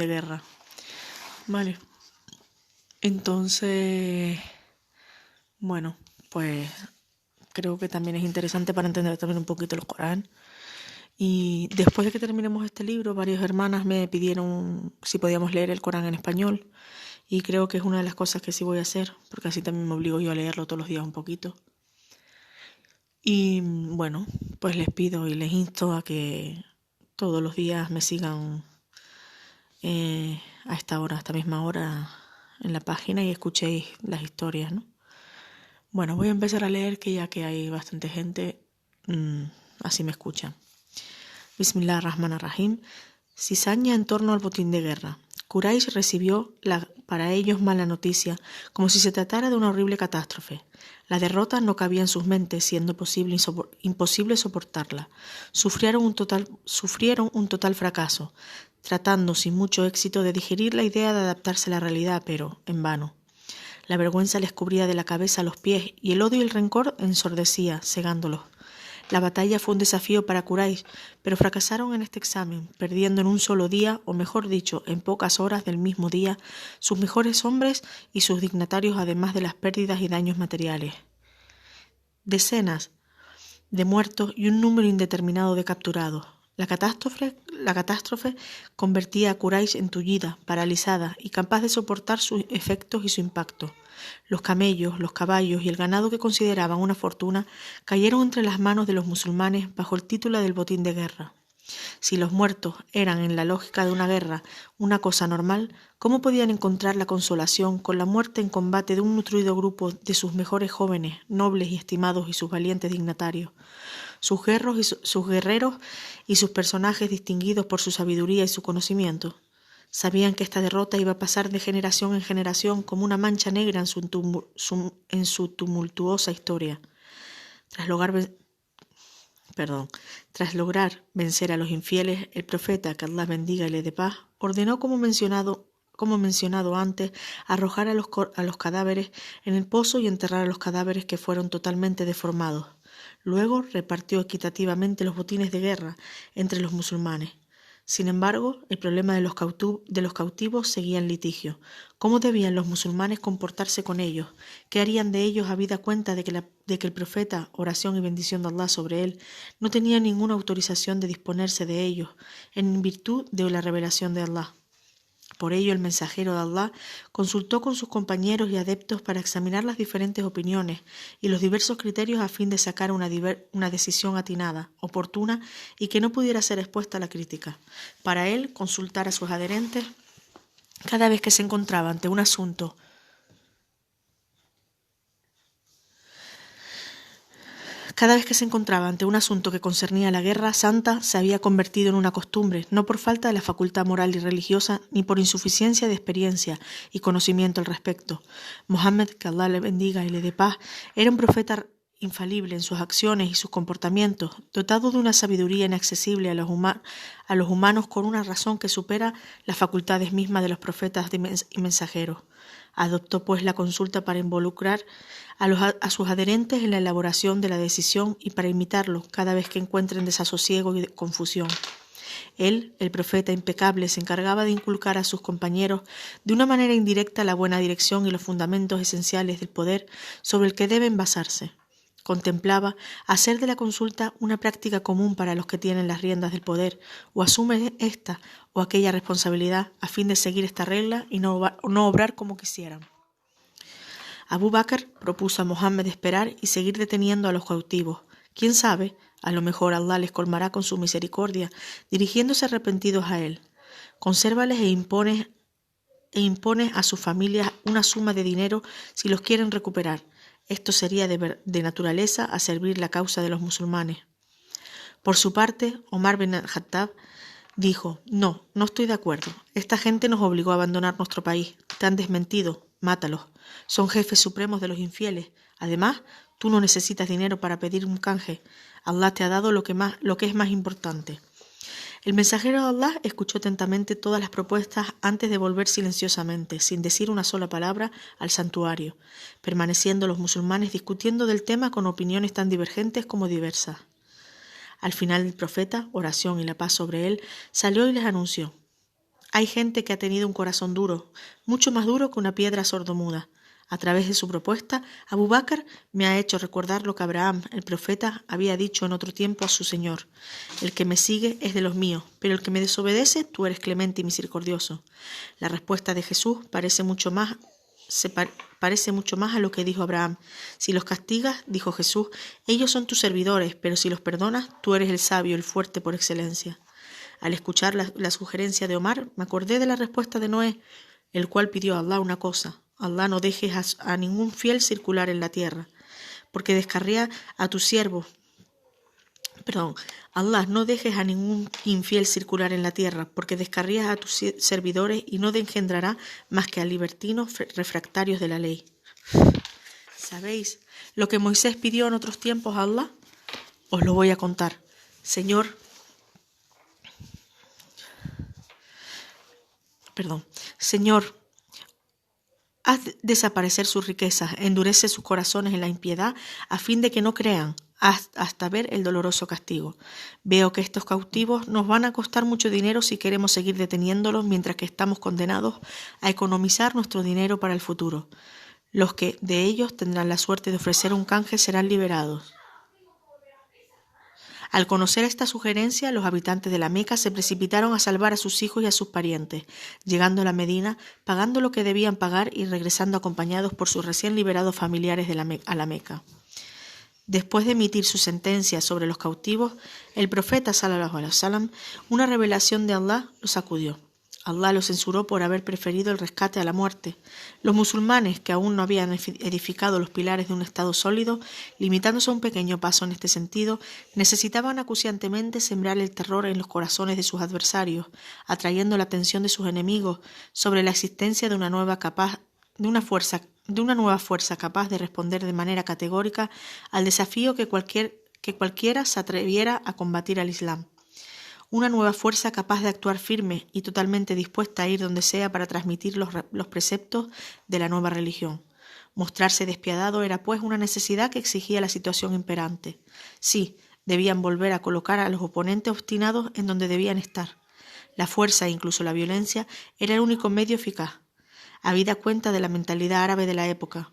de guerra. Vale. Entonces, bueno, pues creo que también es interesante para entender también un poquito el Corán. Y después de que terminemos este libro, varias hermanas me pidieron si podíamos leer el Corán en español. Y creo que es una de las cosas que sí voy a hacer, porque así también me obligo yo a leerlo todos los días un poquito. Y bueno, pues les pido y les insto a que todos los días me sigan a esta hora, a esta misma hora en la página y escuchéis las historias, ¿no? Bueno, voy a empezar a leer que ya que hay bastante gente, así me escuchan. Bismillah ar-Rahman ar-Rahim. Cizaña en torno al botín de guerra. Quraysh recibió para ellos mala noticia, como si se tratara de una horrible catástrofe. La derrota no cabía en sus mentes, siendo imposible soportarla. Sufrieron un total fracaso, tratando sin mucho éxito de digerir la idea de adaptarse a la realidad, pero en vano. La vergüenza les cubría de la cabeza a los pies y el odio y el rencor ensordecía, cegándolos. La batalla fue un desafío para Quraysh, pero fracasaron en este examen, perdiendo en un solo día, o mejor dicho, en pocas horas del mismo día, sus mejores hombres y sus dignatarios, además de las pérdidas y daños materiales. Decenas de muertos y un número indeterminado de capturados. La catástrofe convertía a Quraysh en tullida, paralizada y capaz de soportar sus efectos y su impacto. Los camellos, los caballos y el ganado que consideraban una fortuna cayeron entre las manos de los musulmanes bajo el título del botín de guerra. Si los muertos eran, en la lógica de una guerra, una cosa normal, ¿cómo podían encontrar la consolación con la muerte en combate de un nutrido grupo de sus mejores jóvenes, nobles y estimados y sus valientes dignatarios? Sus guerreros y sus personajes distinguidos por su sabiduría y su conocimiento. Sabían que esta derrota iba a pasar de generación en generación como una mancha negra en su tumultuosa historia. Tras lograr vencer a los infieles, el profeta, que Allah bendiga y le dé paz, ordenó, como mencionado antes, arrojar a los cadáveres en el pozo y enterrar a los cadáveres que fueron totalmente deformados. Luego repartió equitativamente los botines de guerra entre los musulmanes. Sin embargo, el problema de los cautivos seguía en litigio. ¿Cómo debían los musulmanes comportarse con ellos? ¿Qué harían de ellos habida cuenta de que el profeta, oración y bendición de Allah sobre él, no tenía ninguna autorización de disponerse de ellos, en virtud de la revelación de Allah? Por ello, el mensajero de Allah consultó con sus compañeros y adeptos para examinar las diferentes opiniones y los diversos criterios a fin de sacar una decisión atinada, oportuna y que no pudiera ser expuesta a la crítica. Para él, consultar a sus adherentes cada vez que se encontraba ante un asunto que concernía a la guerra santa, se había convertido en una costumbre, no por falta de la facultad moral y religiosa, ni por insuficiencia de experiencia y conocimiento al respecto. Mohammed, que Allah le bendiga y le dé paz, era un profeta infalible en sus acciones y sus comportamientos, dotado de una sabiduría inaccesible a los humanos con una razón que supera las facultades mismas de los profetas y mensajeros. Adoptó pues la consulta para involucrar a sus adherentes en la elaboración de la decisión y para imitarlo cada vez que encuentren desasosiego y confusión. Él, el profeta impecable, se encargaba de inculcar a sus compañeros de una manera indirecta la buena dirección y los fundamentos esenciales del poder sobre el que deben basarse. Contemplaba hacer de la consulta una práctica común para los que tienen las riendas del poder o asumen esta o aquella responsabilidad a fin de seguir esta regla y no obrar como quisieran. Abu Bakr propuso a Mohammed esperar y seguir deteniendo a los cautivos. ¿Quién sabe? A lo mejor Allah les colmará con su misericordia, dirigiéndose arrepentidos a él. Consérvales e impone a sus familias una suma de dinero si los quieren recuperar. Esto sería de naturaleza a servir la causa de los musulmanes. Por su parte, Omar bin al-Khattab dijo: no estoy de acuerdo. Esta gente nos obligó a abandonar nuestro país. Te han desmentido. Mátalos. Son jefes supremos de los infieles. Además, tú no necesitas dinero para pedir un canje. Allah te ha dado lo que es más importante. El mensajero de Allah escuchó atentamente todas las propuestas antes de volver silenciosamente, sin decir una sola palabra, al santuario, permaneciendo los musulmanes discutiendo del tema con opiniones tan divergentes como diversas. Al final el profeta, oración y la paz sobre él, salió y les anunció: Hay gente que ha tenido un corazón duro, mucho más duro que una piedra sordomuda. A través de su propuesta, Abu Bakr me ha hecho recordar lo que Abraham, el profeta, había dicho en otro tiempo a su Señor. El que me sigue es de los míos, pero el que me desobedece, tú eres clemente y misericordioso. La respuesta de Jesús parece mucho más a lo que dijo Abraham. Si los castigas, dijo Jesús, ellos son tus servidores, pero si los perdonas, tú eres el sabio, el fuerte por excelencia. Al escuchar la sugerencia de Omar, me acordé de la respuesta de Noé, el cual pidió a Allah una cosa: Allah, no dejes a ningún fiel circular en la tierra, porque descarría a tus siervos. Allah, no dejes a ningún infiel circular en la tierra, porque descarrías a tus servidores y no engendrará más que a libertinos refractarios de la ley. ¿Sabéis lo que Moisés pidió en otros tiempos a Allah? Os lo voy a contar. Señor, haz desaparecer sus riquezas, endurece sus corazones en la impiedad, a fin de que no crean, hasta ver el doloroso castigo. Veo que estos cautivos nos van a costar mucho dinero si queremos seguir deteniéndolos, mientras que estamos condenados a economizar nuestro dinero para el futuro. Los que de ellos tendrán la suerte de ofrecer un canje serán liberados. Al conocer esta sugerencia, los habitantes de la Meca se precipitaron a salvar a sus hijos y a sus parientes, llegando a la Medina, pagando lo que debían pagar y regresando acompañados por sus recién liberados familiares a la Meca. Después de emitir su sentencia sobre los cautivos, el profeta sallallahu alaihi wasallam, una revelación de Allah los sacudió. Allah los censuró por haber preferido el rescate a la muerte. Los musulmanes, que aún no habían edificado los pilares de un Estado sólido, limitándose a un pequeño paso en este sentido, necesitaban acuciantemente sembrar el terror en los corazones de sus adversarios, atrayendo la atención de sus enemigos sobre la existencia de una nueva fuerza capaz de responder de manera categórica al desafío que cualquiera se atreviera a combatir al Islam. Una nueva fuerza capaz de actuar firme y totalmente dispuesta a ir donde sea para transmitir los preceptos de la nueva religión. Mostrarse despiadado era pues una necesidad que exigía la situación imperante. Sí, debían volver a colocar a los oponentes obstinados en donde debían estar. La fuerza e incluso la violencia era el único medio eficaz. Habida cuenta de la mentalidad árabe de la época,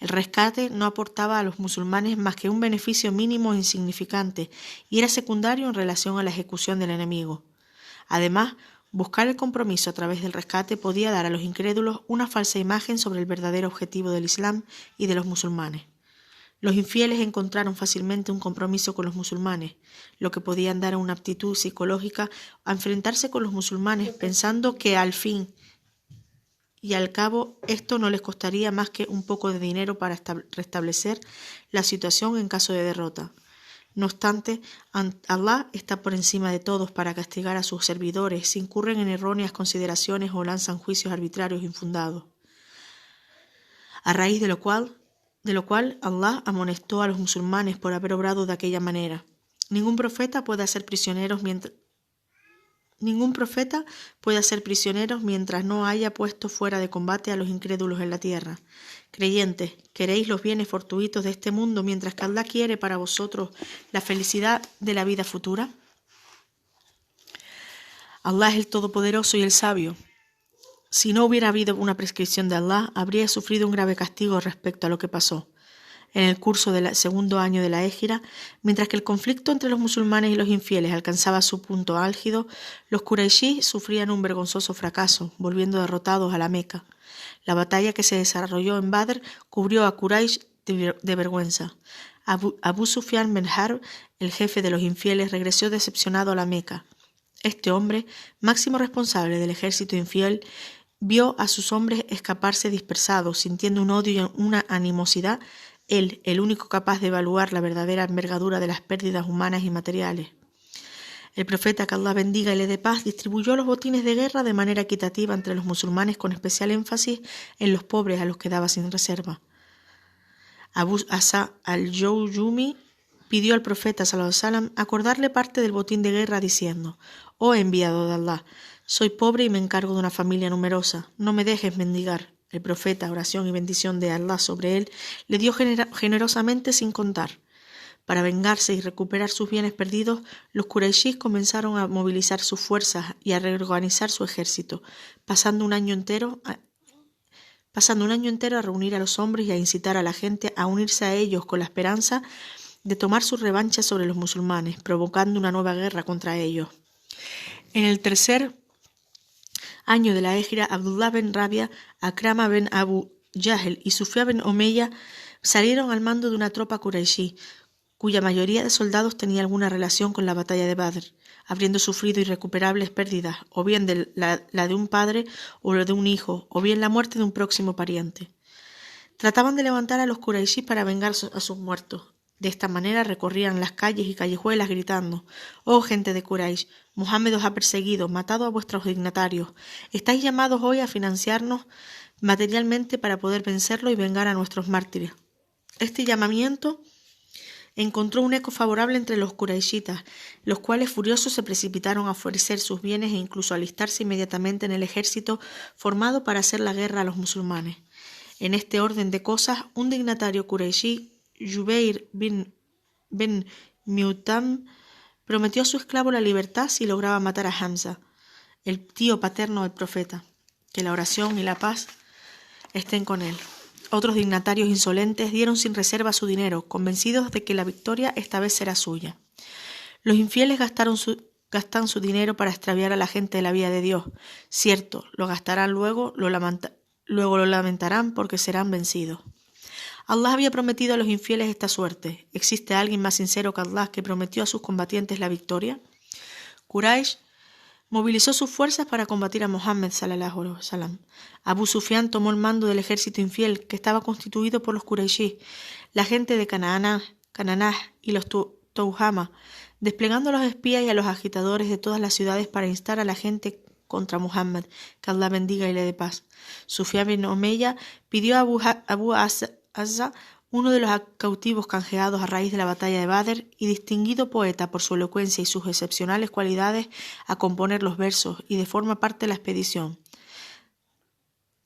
el rescate no aportaba a los musulmanes más que un beneficio mínimo e insignificante y era secundario en relación a la ejecución del enemigo. Además, buscar el compromiso a través del rescate podía dar a los incrédulos una falsa imagen sobre el verdadero objetivo del Islam y de los musulmanes. Los infieles encontraron fácilmente un compromiso con los musulmanes, lo que podían dar una aptitud psicológica a enfrentarse con los musulmanes pensando que al fin y al cabo esto no les costaría más que un poco de dinero para restablecer la situación en caso de derrota. No obstante, Allah está por encima de todos para castigar a sus servidores si incurren en erróneas consideraciones o lanzan juicios arbitrarios infundados. A raíz de lo cual Allah amonestó a los musulmanes por haber obrado de aquella manera. Ningún profeta puede hacer prisioneros mientras no haya puesto fuera de combate a los incrédulos en la tierra. Creyentes, ¿queréis los bienes fortuitos de este mundo mientras que Allah quiere para vosotros la felicidad de la vida futura? Allah es el Todopoderoso y el Sabio. Si no hubiera habido una prescripción de Allah, habría sufrido un grave castigo respecto a lo que pasó. En el curso del segundo año de la Égira, mientras que el conflicto entre los musulmanes y los infieles alcanzaba su punto álgido, los Qurayshí sufrían un vergonzoso fracaso, volviendo derrotados a la Meca. La batalla que se desarrolló en Badr cubrió a Quraysh de vergüenza. Abu Sufyan ben Harb, el jefe de los infieles, regresó decepcionado a la Meca. Este hombre, máximo responsable del ejército infiel, vio a sus hombres escaparse dispersados, sintiendo un odio y una animosidad. Él, el único capaz de evaluar la verdadera envergadura de las pérdidas humanas y materiales. El profeta, que Allah bendiga y le dé paz, distribuyó los botines de guerra de manera equitativa entre los musulmanes, con especial énfasis en los pobres a los que daba sin reserva. Abu Asa al-Jawjumi pidió al profeta sallallahu alaihi wasallam acordarle parte del botín de guerra diciendo: «Oh enviado de Allah, soy pobre y me encargo de una familia numerosa, no me dejes mendigar». El profeta, oración y bendición de Allah sobre él, le dio generosamente sin contar. Para vengarse y recuperar sus bienes perdidos, los Qurayshís comenzaron a movilizar sus fuerzas y a reorganizar su ejército, pasando un año entero a reunir a los hombres y a incitar a la gente a unirse a ellos con la esperanza de tomar su revancha sobre los musulmanes, provocando una nueva guerra contra ellos. En el tercer año de la Égira, Abdullah ben Rabia, Akrama ben Abu Jahl y Sufyan ben Umayya salieron al mando de una tropa Qurayshí, cuya mayoría de soldados tenía alguna relación con la batalla de Badr, habiendo sufrido irrecuperables pérdidas, o bien la de un padre o la de un hijo, o bien la muerte de un próximo pariente. Trataban de levantar a los Qurayshí para vengar a sus muertos. De esta manera recorrían las calles y callejuelas gritando: «Oh gente de Quraysh, Muhammad os ha perseguido, matado a vuestros dignatarios. Estáis llamados hoy a financiarnos materialmente para poder vencerlo y vengar a nuestros mártires». Este llamamiento encontró un eco favorable entre los Qurayshitas, los cuales furiosos se precipitaron a ofrecer sus bienes e incluso a alistarse inmediatamente en el ejército formado para hacer la guerra a los musulmanes. En este orden de cosas, un dignatario Qurayshí, Jubayr bin Mu'tam, prometió a su esclavo la libertad si lograba matar a Hamza, el tío paterno del profeta. Que la oración y la paz estén con él. Otros dignatarios insolentes dieron sin reserva su dinero, convencidos de que la victoria esta vez será suya. Los infieles gastan su dinero para extraviar a la gente de la vía de Dios. Cierto, lo gastarán luego lo lamentarán porque serán vencidos. Allah había prometido a los infieles esta suerte. ¿Existe alguien más sincero que Allah que prometió a sus combatientes la victoria? Quraysh movilizó sus fuerzas para combatir a Muhammad sallallahu alaihi wasallam. Abu Sufyan tomó el mando del ejército infiel, que estaba constituido por los Qurayshí, la gente de Cananaj y los Touhama, desplegando a los espías y a los agitadores de todas las ciudades para instar a la gente contra Muhammad, que Allah bendiga y le dé paz. Sufyan bin Umayya pidió a Abu Azza, uno de los cautivos canjeados a raíz de la batalla de Badr y distinguido poeta por su elocuencia y sus excepcionales cualidades, a componer los versos y de forma parte de la expedición.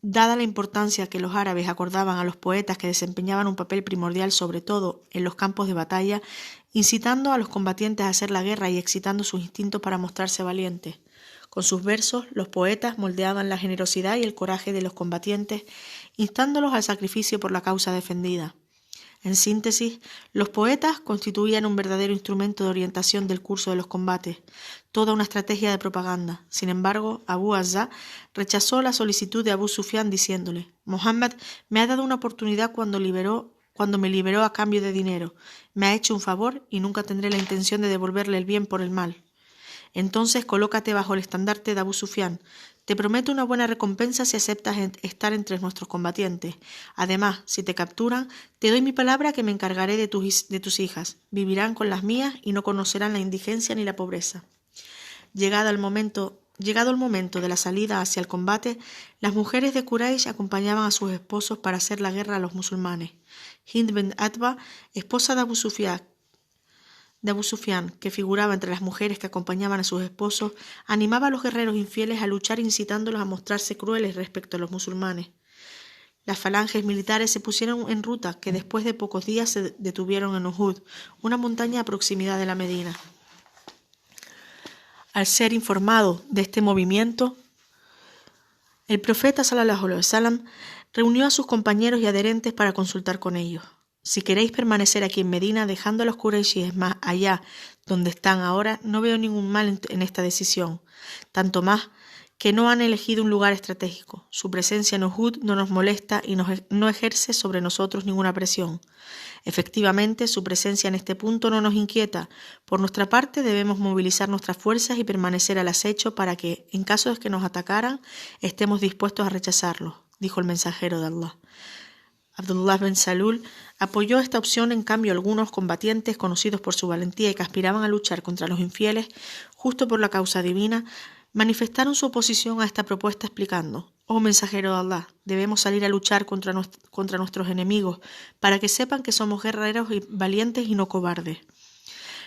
Dada la importancia que los árabes acordaban a los poetas que desempeñaban un papel primordial sobre todo en los campos de batalla, incitando a los combatientes a hacer la guerra y excitando sus instintos para mostrarse valientes. Con sus versos, los poetas moldeaban la generosidad y el coraje de los combatientes, instándolos al sacrificio por la causa defendida. En síntesis, los poetas constituían un verdadero instrumento de orientación del curso de los combates, toda una estrategia de propaganda. Sin embargo, Abu Azza rechazó la solicitud de Abu Sufyan diciéndole: «Muhammad me ha dado una oportunidad cuando me liberó a cambio de dinero. Me ha hecho un favor y nunca tendré la intención de devolverle el bien por el mal. Entonces colócate bajo el estandarte de Abu Sufyan. Te prometo una buena recompensa si aceptas estar entre nuestros combatientes. Además, si te capturan, te doy mi palabra que me encargaré de tus hijas. Vivirán con las mías y no conocerán la indigencia ni la pobreza». Llegado el momento de la salida hacia el combate, las mujeres de Quraysh acompañaban a sus esposos para hacer la guerra a los musulmanes. Hind bin Atba, esposa de Abu Sufyan, que figuraba entre las mujeres que acompañaban a sus esposos, animaba a los guerreros infieles a luchar incitándolos a mostrarse crueles respecto a los musulmanes. Las falanges militares se pusieron en ruta, que después de pocos días se detuvieron en Uhud, una montaña a proximidad de la Medina. Al ser informado de este movimiento, el profeta sallallahu alaihi wasallam reunió a sus compañeros y adherentes para consultar con ellos. «Si queréis permanecer aquí en Medina, dejando a los Qurayshíes más allá donde están ahora, no veo ningún mal en esta decisión, tanto más que no han elegido un lugar estratégico. Su presencia en Uhud no nos molesta y no ejerce sobre nosotros ninguna presión. Efectivamente, su presencia en este punto no nos inquieta. Por nuestra parte, debemos movilizar nuestras fuerzas y permanecer al acecho para que, en caso de que nos atacaran, estemos dispuestos a rechazarlos», dijo el mensajero de Allah. Abdullah bin Salul apoyó esta opción. En cambio, algunos combatientes conocidos por su valentía y que aspiraban a luchar contra los infieles, justo por la causa divina, manifestaron su oposición a esta propuesta explicando: «Oh mensajero de Allah, debemos salir a luchar contra nuestros enemigos para que sepan que somos guerreros y valientes y no cobardes».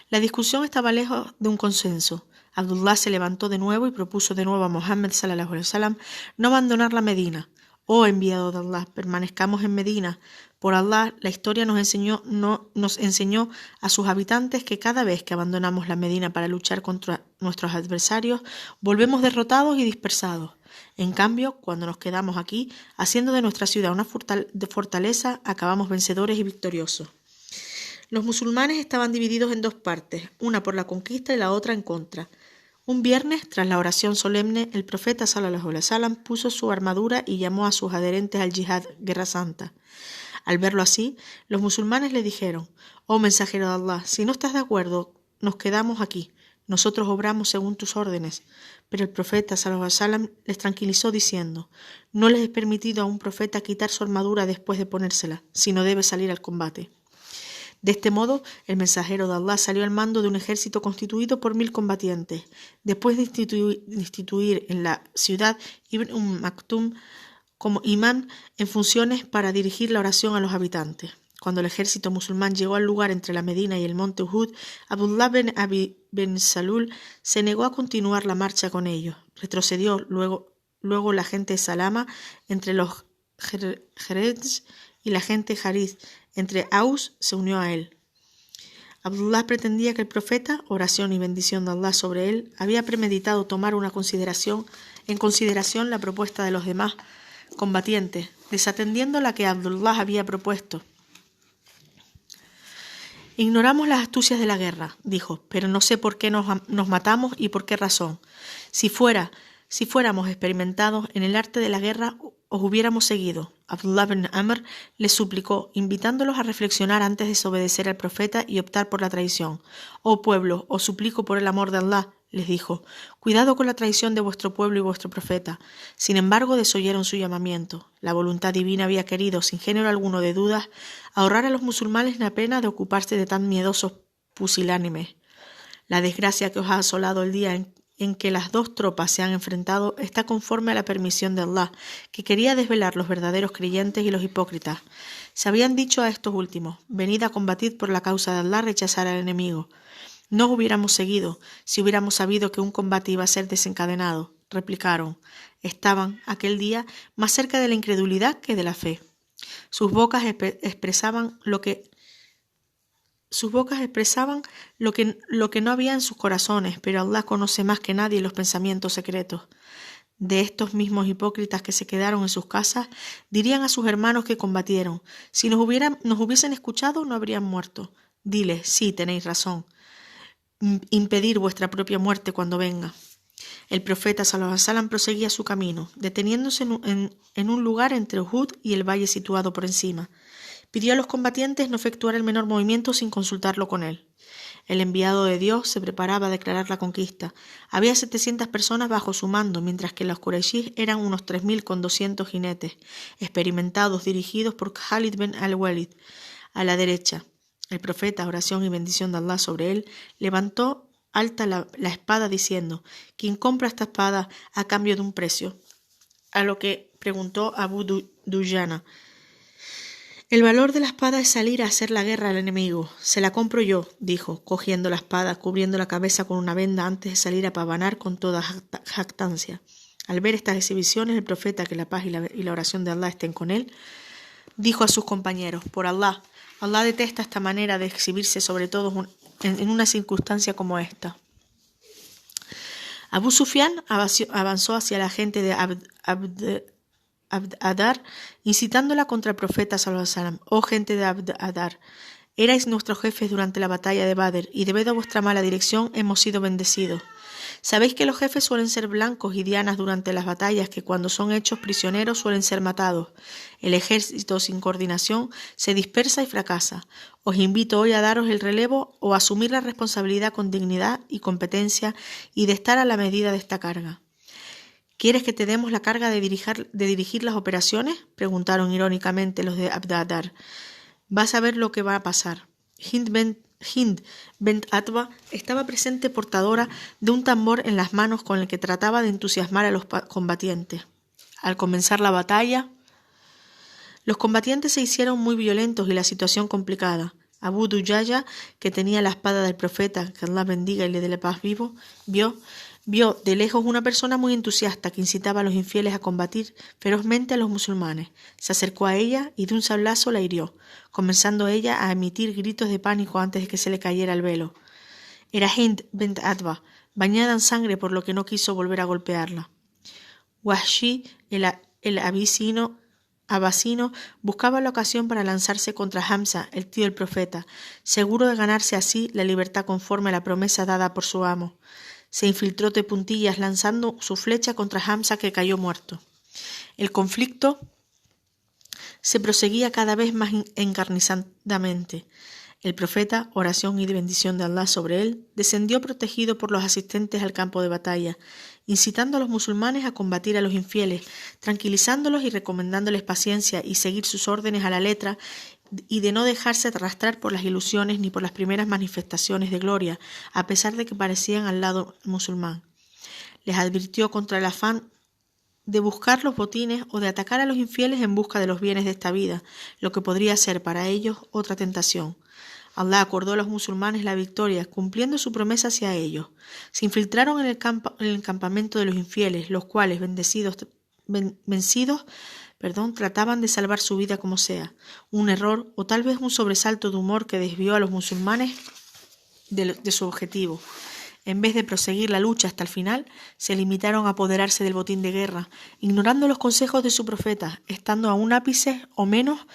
La discusión estaba lejos de un consenso. Abdullah se levantó de nuevo y propuso de nuevo a Muhammad sallallahu alaihi wasallam no abandonar la Medina. Oh enviado de Allah, permanezcamos en Medina. Por Allah, la historia nos enseñó a sus habitantes que cada vez que abandonamos la Medina para luchar contra nuestros adversarios, volvemos derrotados y dispersados. En cambio, cuando nos quedamos aquí, haciendo de nuestra ciudad una fortaleza, acabamos vencedores y victoriosos. Los musulmanes estaban divididos en dos partes, una por la conquista y la otra en contra. Un viernes, tras la oración solemne, el profeta sallallahu alaihi wasallam puso su armadura y llamó a sus adherentes al yihad, guerra santa. Al verlo así, los musulmanes le dijeron: «Oh mensajero de Allah, si no estás de acuerdo, nos quedamos aquí. Nosotros obramos según tus órdenes». Pero el profeta sallallahu alaihi wasallam les tranquilizó diciendo: «No les es permitido a un profeta quitar su armadura después de ponérsela, sino debe salir al combate». De este modo, el mensajero de Allah salió al mando de un ejército constituido por 1000 combatientes. Después de instituir en la ciudad Ibn Maktum como imán en funciones para dirigir la oración a los habitantes. Cuando el ejército musulmán llegó al lugar entre la Medina y el monte Uhud, Abdullah bin Abi bin Salul se negó a continuar la marcha con ellos. Retrocedió luego la gente de Salama entre los Jerez y la gente Hariz entre Aus se unió a él. Abdullah pretendía que el profeta, oración y bendición de Allah sobre él, había premeditado tomar en consideración la propuesta de los demás combatientes, desatendiendo la que Abdullah había propuesto. «Ignoramos las astucias de la guerra», dijo, «pero no sé por qué nos matamos y por qué razón. Si fuéramos experimentados en el arte de la guerra, os hubiéramos seguido». Abdullah bin Amr les suplicó, invitándolos a reflexionar antes de desobedecer al profeta y optar por la traición. «Oh pueblo, os suplico por el amor de Allah», les dijo, «cuidado con la traición de vuestro pueblo y vuestro profeta». Sin embargo, desoyeron su llamamiento. La voluntad divina había querido, sin género alguno de dudas, ahorrar a los musulmanes la pena de ocuparse de tan miedosos pusilánimes. La desgracia que os ha asolado el día en que las dos tropas se han enfrentado está conforme a la permisión de Allah, que quería desvelar los verdaderos creyentes y los hipócritas. Se habían dicho a estos últimos: «Venid a combatir por la causa de Allah, rechazar al enemigo». «No os hubiéramos seguido si hubiéramos sabido que un combate iba a ser desencadenado», replicaron. Estaban, aquel día, más cerca de la incredulidad que de la fe. Sus bocas expresaban lo que no había en sus corazones, pero Allah conoce más que nadie los pensamientos secretos. De estos mismos hipócritas que se quedaron en sus casas, dirían a sus hermanos que combatieron: «Si nos hubiesen escuchado, no habrían muerto». Diles: «Sí, tenéis razón. Impedir vuestra propia muerte cuando venga». El profeta sallallahu alaihi wasallam proseguía su camino, deteniéndose en un lugar entre Uhud y el valle situado por encima. Pidió a los combatientes no efectuar el menor movimiento sin consultarlo con él. El enviado de Dios se preparaba a declarar la conquista. Había 700 personas bajo su mando, mientras que los Qurayshis eran unos 3000 con 200 jinetes, experimentados, dirigidos por Khalid bin al-Walid. A la derecha, el profeta, oración y bendición de Allah sobre él, levantó alta la espada diciendo: «¿Quién compra esta espada a cambio de un precio?». A lo que preguntó Abu Dujana: «El valor de la espada es salir a hacer la guerra al enemigo». «Se la compro yo», dijo, cogiendo la espada, cubriendo la cabeza con una venda antes de salir a pavanar con toda jactancia. Al ver estas exhibiciones, el profeta, que la paz y la oración de Allah estén con él, dijo a sus compañeros: «Por Allah, Allah detesta esta manera de exhibirse, sobre todo en una circunstancia como esta». Abu Sufyan avanzó hacia la gente de Abd Adar, incitándola contra el profeta sallallahu alaihi wasallam: «Oh gente de Abd Adar, erais nuestros jefes durante la batalla de Badr, y debido a vuestra mala dirección hemos sido bendecidos. Sabéis que los jefes suelen ser blancos y dianas durante las batallas, que cuando son hechos prisioneros suelen ser matados. El ejército sin coordinación se dispersa y fracasa. Os invito hoy a daros el relevo o a asumir la responsabilidad con dignidad y competencia y de estar a la medida de esta carga». «¿Quieres que te demos la carga de dirigir las operaciones?», preguntaron irónicamente los de Abd Adar. «Vas a ver lo que va a pasar». Hind bint Atba estaba presente, portadora de un tambor en las manos con el que trataba de entusiasmar a los combatientes. Al comenzar la batalla, los combatientes se hicieron muy violentos y la situación complicada. Abu Dujaya, que tenía la espada del profeta, que Allah bendiga y le dé la paz, vio Vio de lejos una persona muy entusiasta que incitaba a los infieles a combatir ferozmente a los musulmanes. Se acercó a ella y de un sablazo la hirió, comenzando ella a emitir gritos de pánico antes de que se le cayera el velo. Era Hind bint Utba, bañada en sangre, por lo que no quiso volver a golpearla. Wahshi, el abasino, buscaba la ocasión para lanzarse contra Hamza, el tío del profeta, seguro de ganarse así la libertad conforme a la promesa dada por su amo. Se infiltró de puntillas lanzando su flecha contra Hamza, que cayó muerto. El conflicto se proseguía cada vez más encarnizadamente. El profeta, oración y bendición de Allah sobre él, descendió protegido por los asistentes al campo de batalla, incitando a los musulmanes a combatir a los infieles, tranquilizándolos y recomendándoles paciencia y seguir sus órdenes a la letra, y de no dejarse arrastrar por las ilusiones ni por las primeras manifestaciones de gloria, a pesar de que parecían al lado musulmán. Les advirtió contra el afán de buscar los botines o de atacar a los infieles en busca de los bienes de esta vida, lo que podría ser para ellos otra tentación. Allah acordó a los musulmanes la victoria, cumpliendo su promesa hacia ellos. Se infiltraron en el campamento de los infieles, los cuales, vencidos, trataban de salvar su vida como sea. Un error o tal vez un sobresalto de humor que desvió a los musulmanes de su objetivo. En vez de proseguir la lucha hasta el final, se limitaron a apoderarse del botín de guerra, ignorando los consejos de su profeta, estando a un ápice o menos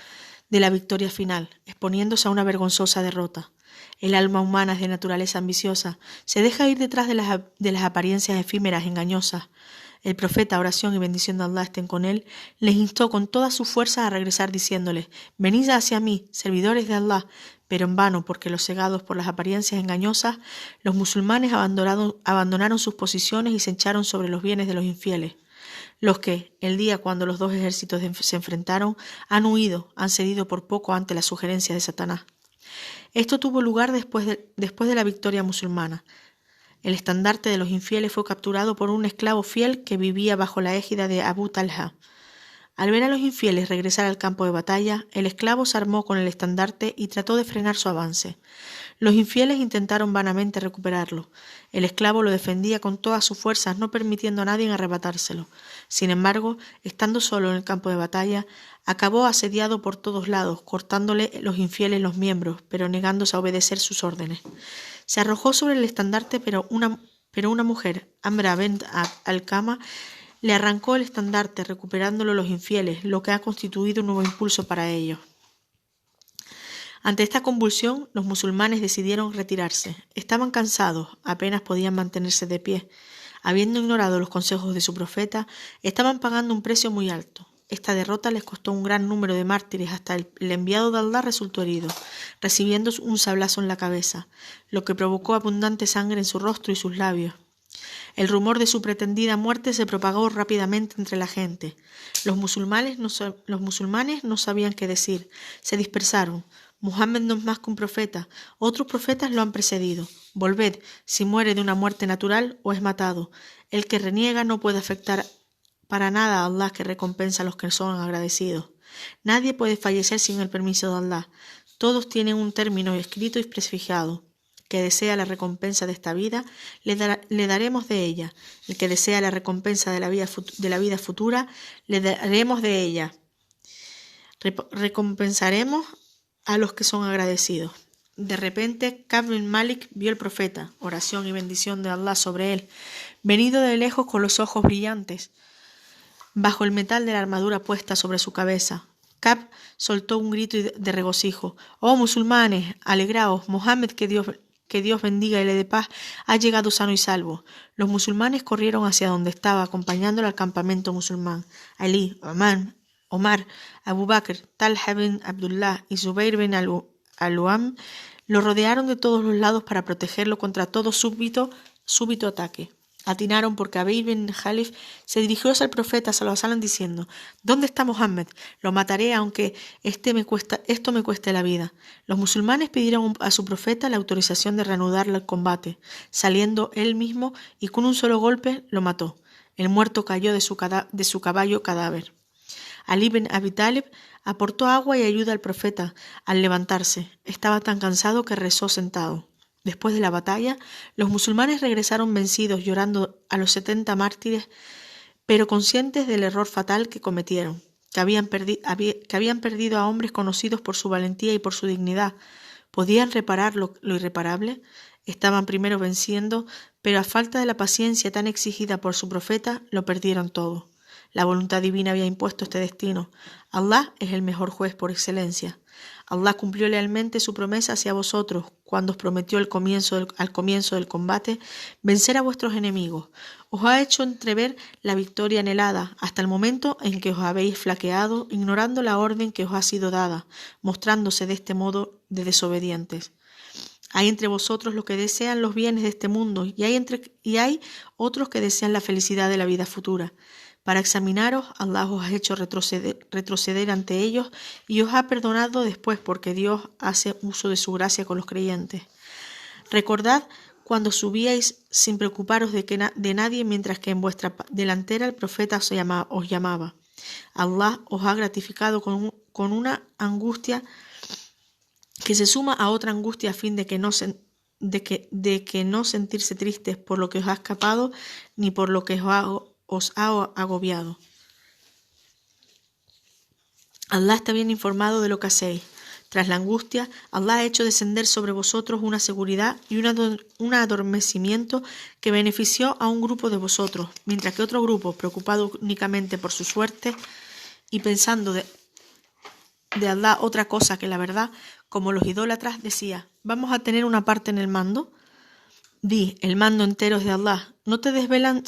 de la victoria final, exponiéndose a una vergonzosa derrota. El alma humana es de naturaleza ambiciosa, se deja ir detrás de las apariencias efímeras, engañosas. El profeta, oración y bendición de Allah estén con él, les instó con toda su fuerza a regresar diciéndoles: «Venid hacia mí, servidores de Allah», pero en vano, porque los cegados por las apariencias engañosas, los musulmanes abandonaron sus posiciones y se echaron sobre los bienes de los infieles. Los que, el día cuando los dos ejércitos se enfrentaron, han huido, han cedido por poco ante la sugerencia de Satanás. Esto tuvo lugar después de la victoria musulmana. El estandarte de los infieles fue capturado por un esclavo fiel que vivía bajo la égida de Abu Talha. Al ver a los infieles regresar al campo de batalla, el esclavo se armó con el estandarte y trató de frenar su avance. Los infieles intentaron vanamente recuperarlo. El esclavo lo defendía con todas sus fuerzas, no permitiendo a nadie arrebatárselo. Sin embargo, estando solo en el campo de batalla, acabó asediado por todos lados, cortándole los infieles los miembros, pero negándose a obedecer sus órdenes. Se arrojó sobre el estandarte, pero una mujer, Amra bint al-Kama, le arrancó el estandarte, recuperándolo los infieles, lo que ha constituido un nuevo impulso para ellos. Ante esta convulsión, los musulmanes decidieron retirarse. Estaban cansados, apenas podían mantenerse de pie. Habiendo ignorado los consejos de su profeta, estaban pagando un precio muy alto. Esta derrota les costó un gran número de mártires, hasta el enviado de Allah resultó herido, recibiendo un sablazo en la cabeza, lo que provocó abundante sangre en su rostro y sus labios. El rumor de su pretendida muerte se propagó rápidamente entre la gente. Los musulmanes no sabían qué decir, se dispersaron. Muhammad no es más que un profeta, otros profetas lo han precedido. Volved, si muere de una muerte natural o es matado. El que reniega no puede afectar para nada a Allah, que recompensa a los que son agradecidos. Nadie puede fallecer sin el permiso de Allah. Todos tienen un término escrito y prefijado. El que desea la recompensa de esta vida, le daremos de ella. El que desea la recompensa de la vida futura, le daremos de ella. Recompensaremos a los que son agradecidos. De repente, Ka'b bin Malik vio al profeta, oración y bendición de Allah sobre él, venido de lejos con los ojos brillantes, bajo el metal de la armadura puesta sobre su cabeza. Ka'b soltó un grito de regocijo. «¡Oh musulmanes, alegraos! Mohammed, que Dios bendiga y le dé paz, ha llegado sano y salvo». Los musulmanes corrieron hacia donde estaba, acompañándolo al campamento musulmán. Ali, Omar, Abu Bakr, Talha bin Abdullah y Zubair bin al-Awwam lo rodearon de todos los lados para protegerlo contra todo súbito ataque. Atinaron porque Abay bin Khalif se dirigió hacia el profeta sallallahu alaihi wasallam diciendo: «¿Dónde está Mohammed? Lo mataré aunque esto me cueste la vida». Los musulmanes pidieron a su profeta la autorización de reanudar el combate, saliendo él mismo, y con un solo golpe lo mató. El muerto cayó de su caballo cadáver. Ali bin Abi Talib aportó agua y ayuda al profeta al levantarse. Estaba tan cansado que rezó sentado. Después de la batalla, los musulmanes regresaron vencidos, llorando a los 70 mártires, pero conscientes del error fatal que cometieron, que habían perdido a hombres conocidos por su valentía y por su dignidad. ¿Podían reparar lo irreparable? Estaban primero venciendo, pero a falta de la paciencia tan exigida por su profeta, lo perdieron todo. La voluntad divina había impuesto este destino. Allah es el mejor juez por excelencia. Allah cumplió lealmente su promesa hacia vosotros cuando os prometió al comienzo del combate vencer a vuestros enemigos. Os ha hecho entrever la victoria anhelada hasta el momento en que os habéis flaqueado, ignorando la orden que os ha sido dada, mostrándose de este modo de desobedientes. Hay entre vosotros los que desean los bienes de este mundo y hay otros que desean la felicidad de la vida futura. Para examinaros, Allah os ha hecho retroceder ante ellos y os ha perdonado después porque Dios hace uso de su gracia con los creyentes. Recordad cuando subíais sin preocuparos de nadie mientras que en vuestra delantera el profeta os llamaba. Allah os ha gratificado con una angustia que se suma a otra angustia a fin de que no sentirse tristes por lo que os ha escapado ni por lo que os ha agobiado. Allah está bien informado de lo que hacéis. Tras la angustia, Allah ha hecho descender sobre vosotros una seguridad y un adormecimiento que benefició a un grupo de vosotros, mientras que otro grupo, preocupado únicamente por su suerte y pensando de Allah otra cosa que la verdad, como los idólatras, decía: ¿vamos a tener una parte en el mando? Di, el mando entero es de Allah. No te desvelan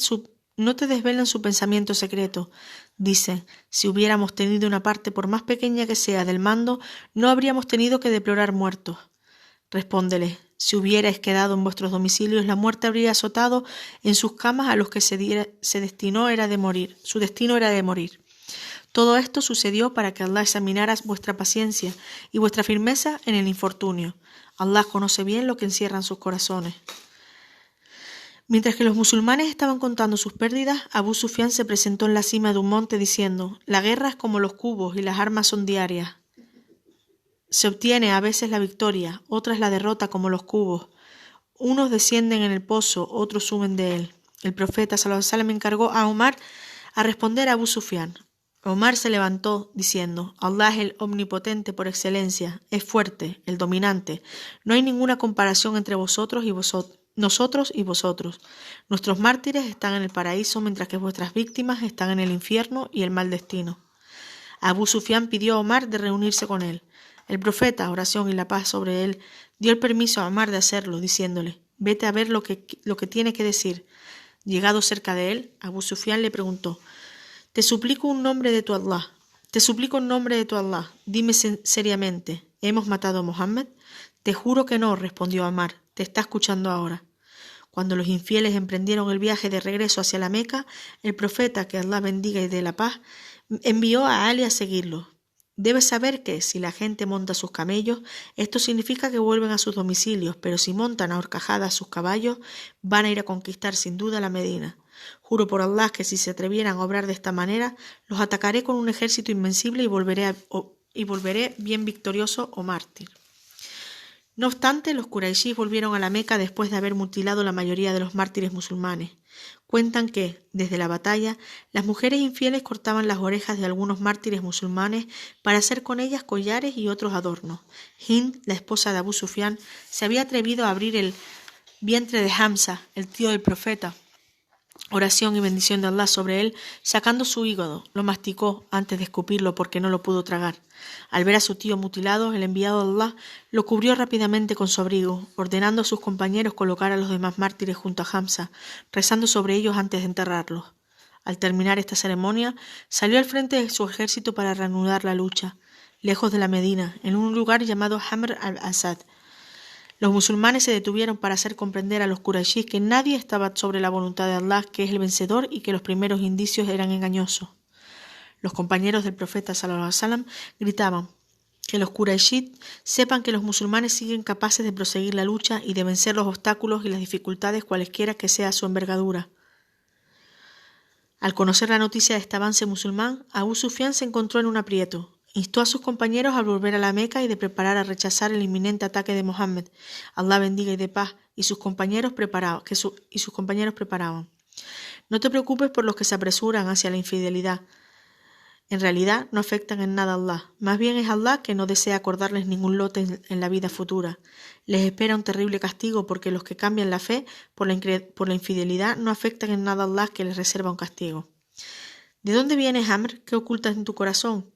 su pensamiento secreto. Dicen, si hubiéramos tenido una parte por más pequeña que sea del mando, no habríamos tenido que deplorar muertos. Respóndele, si hubierais quedado en vuestros domicilios, la muerte habría azotado en sus camas a los que su destino era de morir. Todo esto sucedió para que Allah examinara vuestra paciencia y vuestra firmeza en el infortunio. Allah conoce bien lo que encierran sus corazones. Mientras que los musulmanes estaban contando sus pérdidas, Abu Sufyan se presentó en la cima de un monte diciendo: la guerra es como los cubos y las armas son diarias. Se obtiene a veces la victoria, otras la derrota como los cubos. Unos descienden en el pozo, otros suben de él. El profeta sallallahu alaihi wasallam encargó a Omar a responder a Abu Sufyan. Omar se levantó diciendo: Allah es el omnipotente por excelencia, es fuerte, el dominante. No hay ninguna comparación entre nosotros y vosotros. Nuestros mártires están en el paraíso mientras que vuestras víctimas están en el infierno y el mal destino. Abu Sufyan pidió a Omar de reunirse con él. El profeta, oración y la paz sobre él, dio el permiso a Omar de hacerlo, diciéndole: vete a ver lo que tiene que decir. Llegado cerca de él, Abu Sufyan le preguntó: Te suplico en nombre de tu Allah, dime seriamente, ¿hemos matado a Mohammed? Te juro que no, respondió Omar, te está escuchando ahora. Cuando los infieles emprendieron el viaje de regreso hacia la Meca, el profeta, que Allah bendiga y dé la paz, envió a Ali a seguirlos. Debes saber que, si la gente monta sus camellos, esto significa que vuelven a sus domicilios, pero si montan a horcajadas sus caballos, van a ir a conquistar sin duda la Medina. Juro por Allah que si se atrevieran a obrar de esta manera, los atacaré con un ejército invencible y volveré bien victorioso o mártir. No obstante, los Qurayshís volvieron a la Meca después de haber mutilado la mayoría de los mártires musulmanes. Cuentan que, desde la batalla, las mujeres infieles cortaban las orejas de algunos mártires musulmanes para hacer con ellas collares y otros adornos. Hind, la esposa de Abu Sufyan, se había atrevido a abrir el vientre de Hamza, el tío del profeta, oración y bendición de Allah sobre él, sacando su hígado, lo masticó antes de escupirlo porque no lo pudo tragar. Al ver a su tío mutilado, el enviado de Allah lo cubrió rápidamente con su abrigo, ordenando a sus compañeros colocar a los demás mártires junto a Hamza, rezando sobre ellos antes de enterrarlos. Al terminar esta ceremonia, salió al frente de su ejército para reanudar la lucha, lejos de la Medina, en un lugar llamado Hamr al-Asad. Los musulmanes se detuvieron para hacer comprender a los Qurayshís que nadie estaba sobre la voluntad de Allah, que es el vencedor, y que los primeros indicios eran engañosos. Los compañeros del profeta sallallahu alaihi wasallam gritaban: que los Qurayshís sepan que los musulmanes siguen capaces de proseguir la lucha y de vencer los obstáculos y las dificultades cualesquiera que sea su envergadura. Al conocer la noticia de este avance musulmán, Abu Sufyan se encontró en un aprieto. Instó a sus compañeros a volver a la Meca y de preparar a rechazar el inminente ataque de Mohammed. Allah bendiga y de paz, y sus compañeros preparaban. No te preocupes por los que se apresuran hacia la infidelidad. En realidad no afectan en nada a Allah. Más bien es Allah que no desea acordarles ningún lote en la vida futura. Les espera un terrible castigo porque los que cambian la fe por la infidelidad no afectan en nada a Allah que les reserva un castigo. ¿De dónde vienes, Amr? ¿Qué ocultas en tu corazón?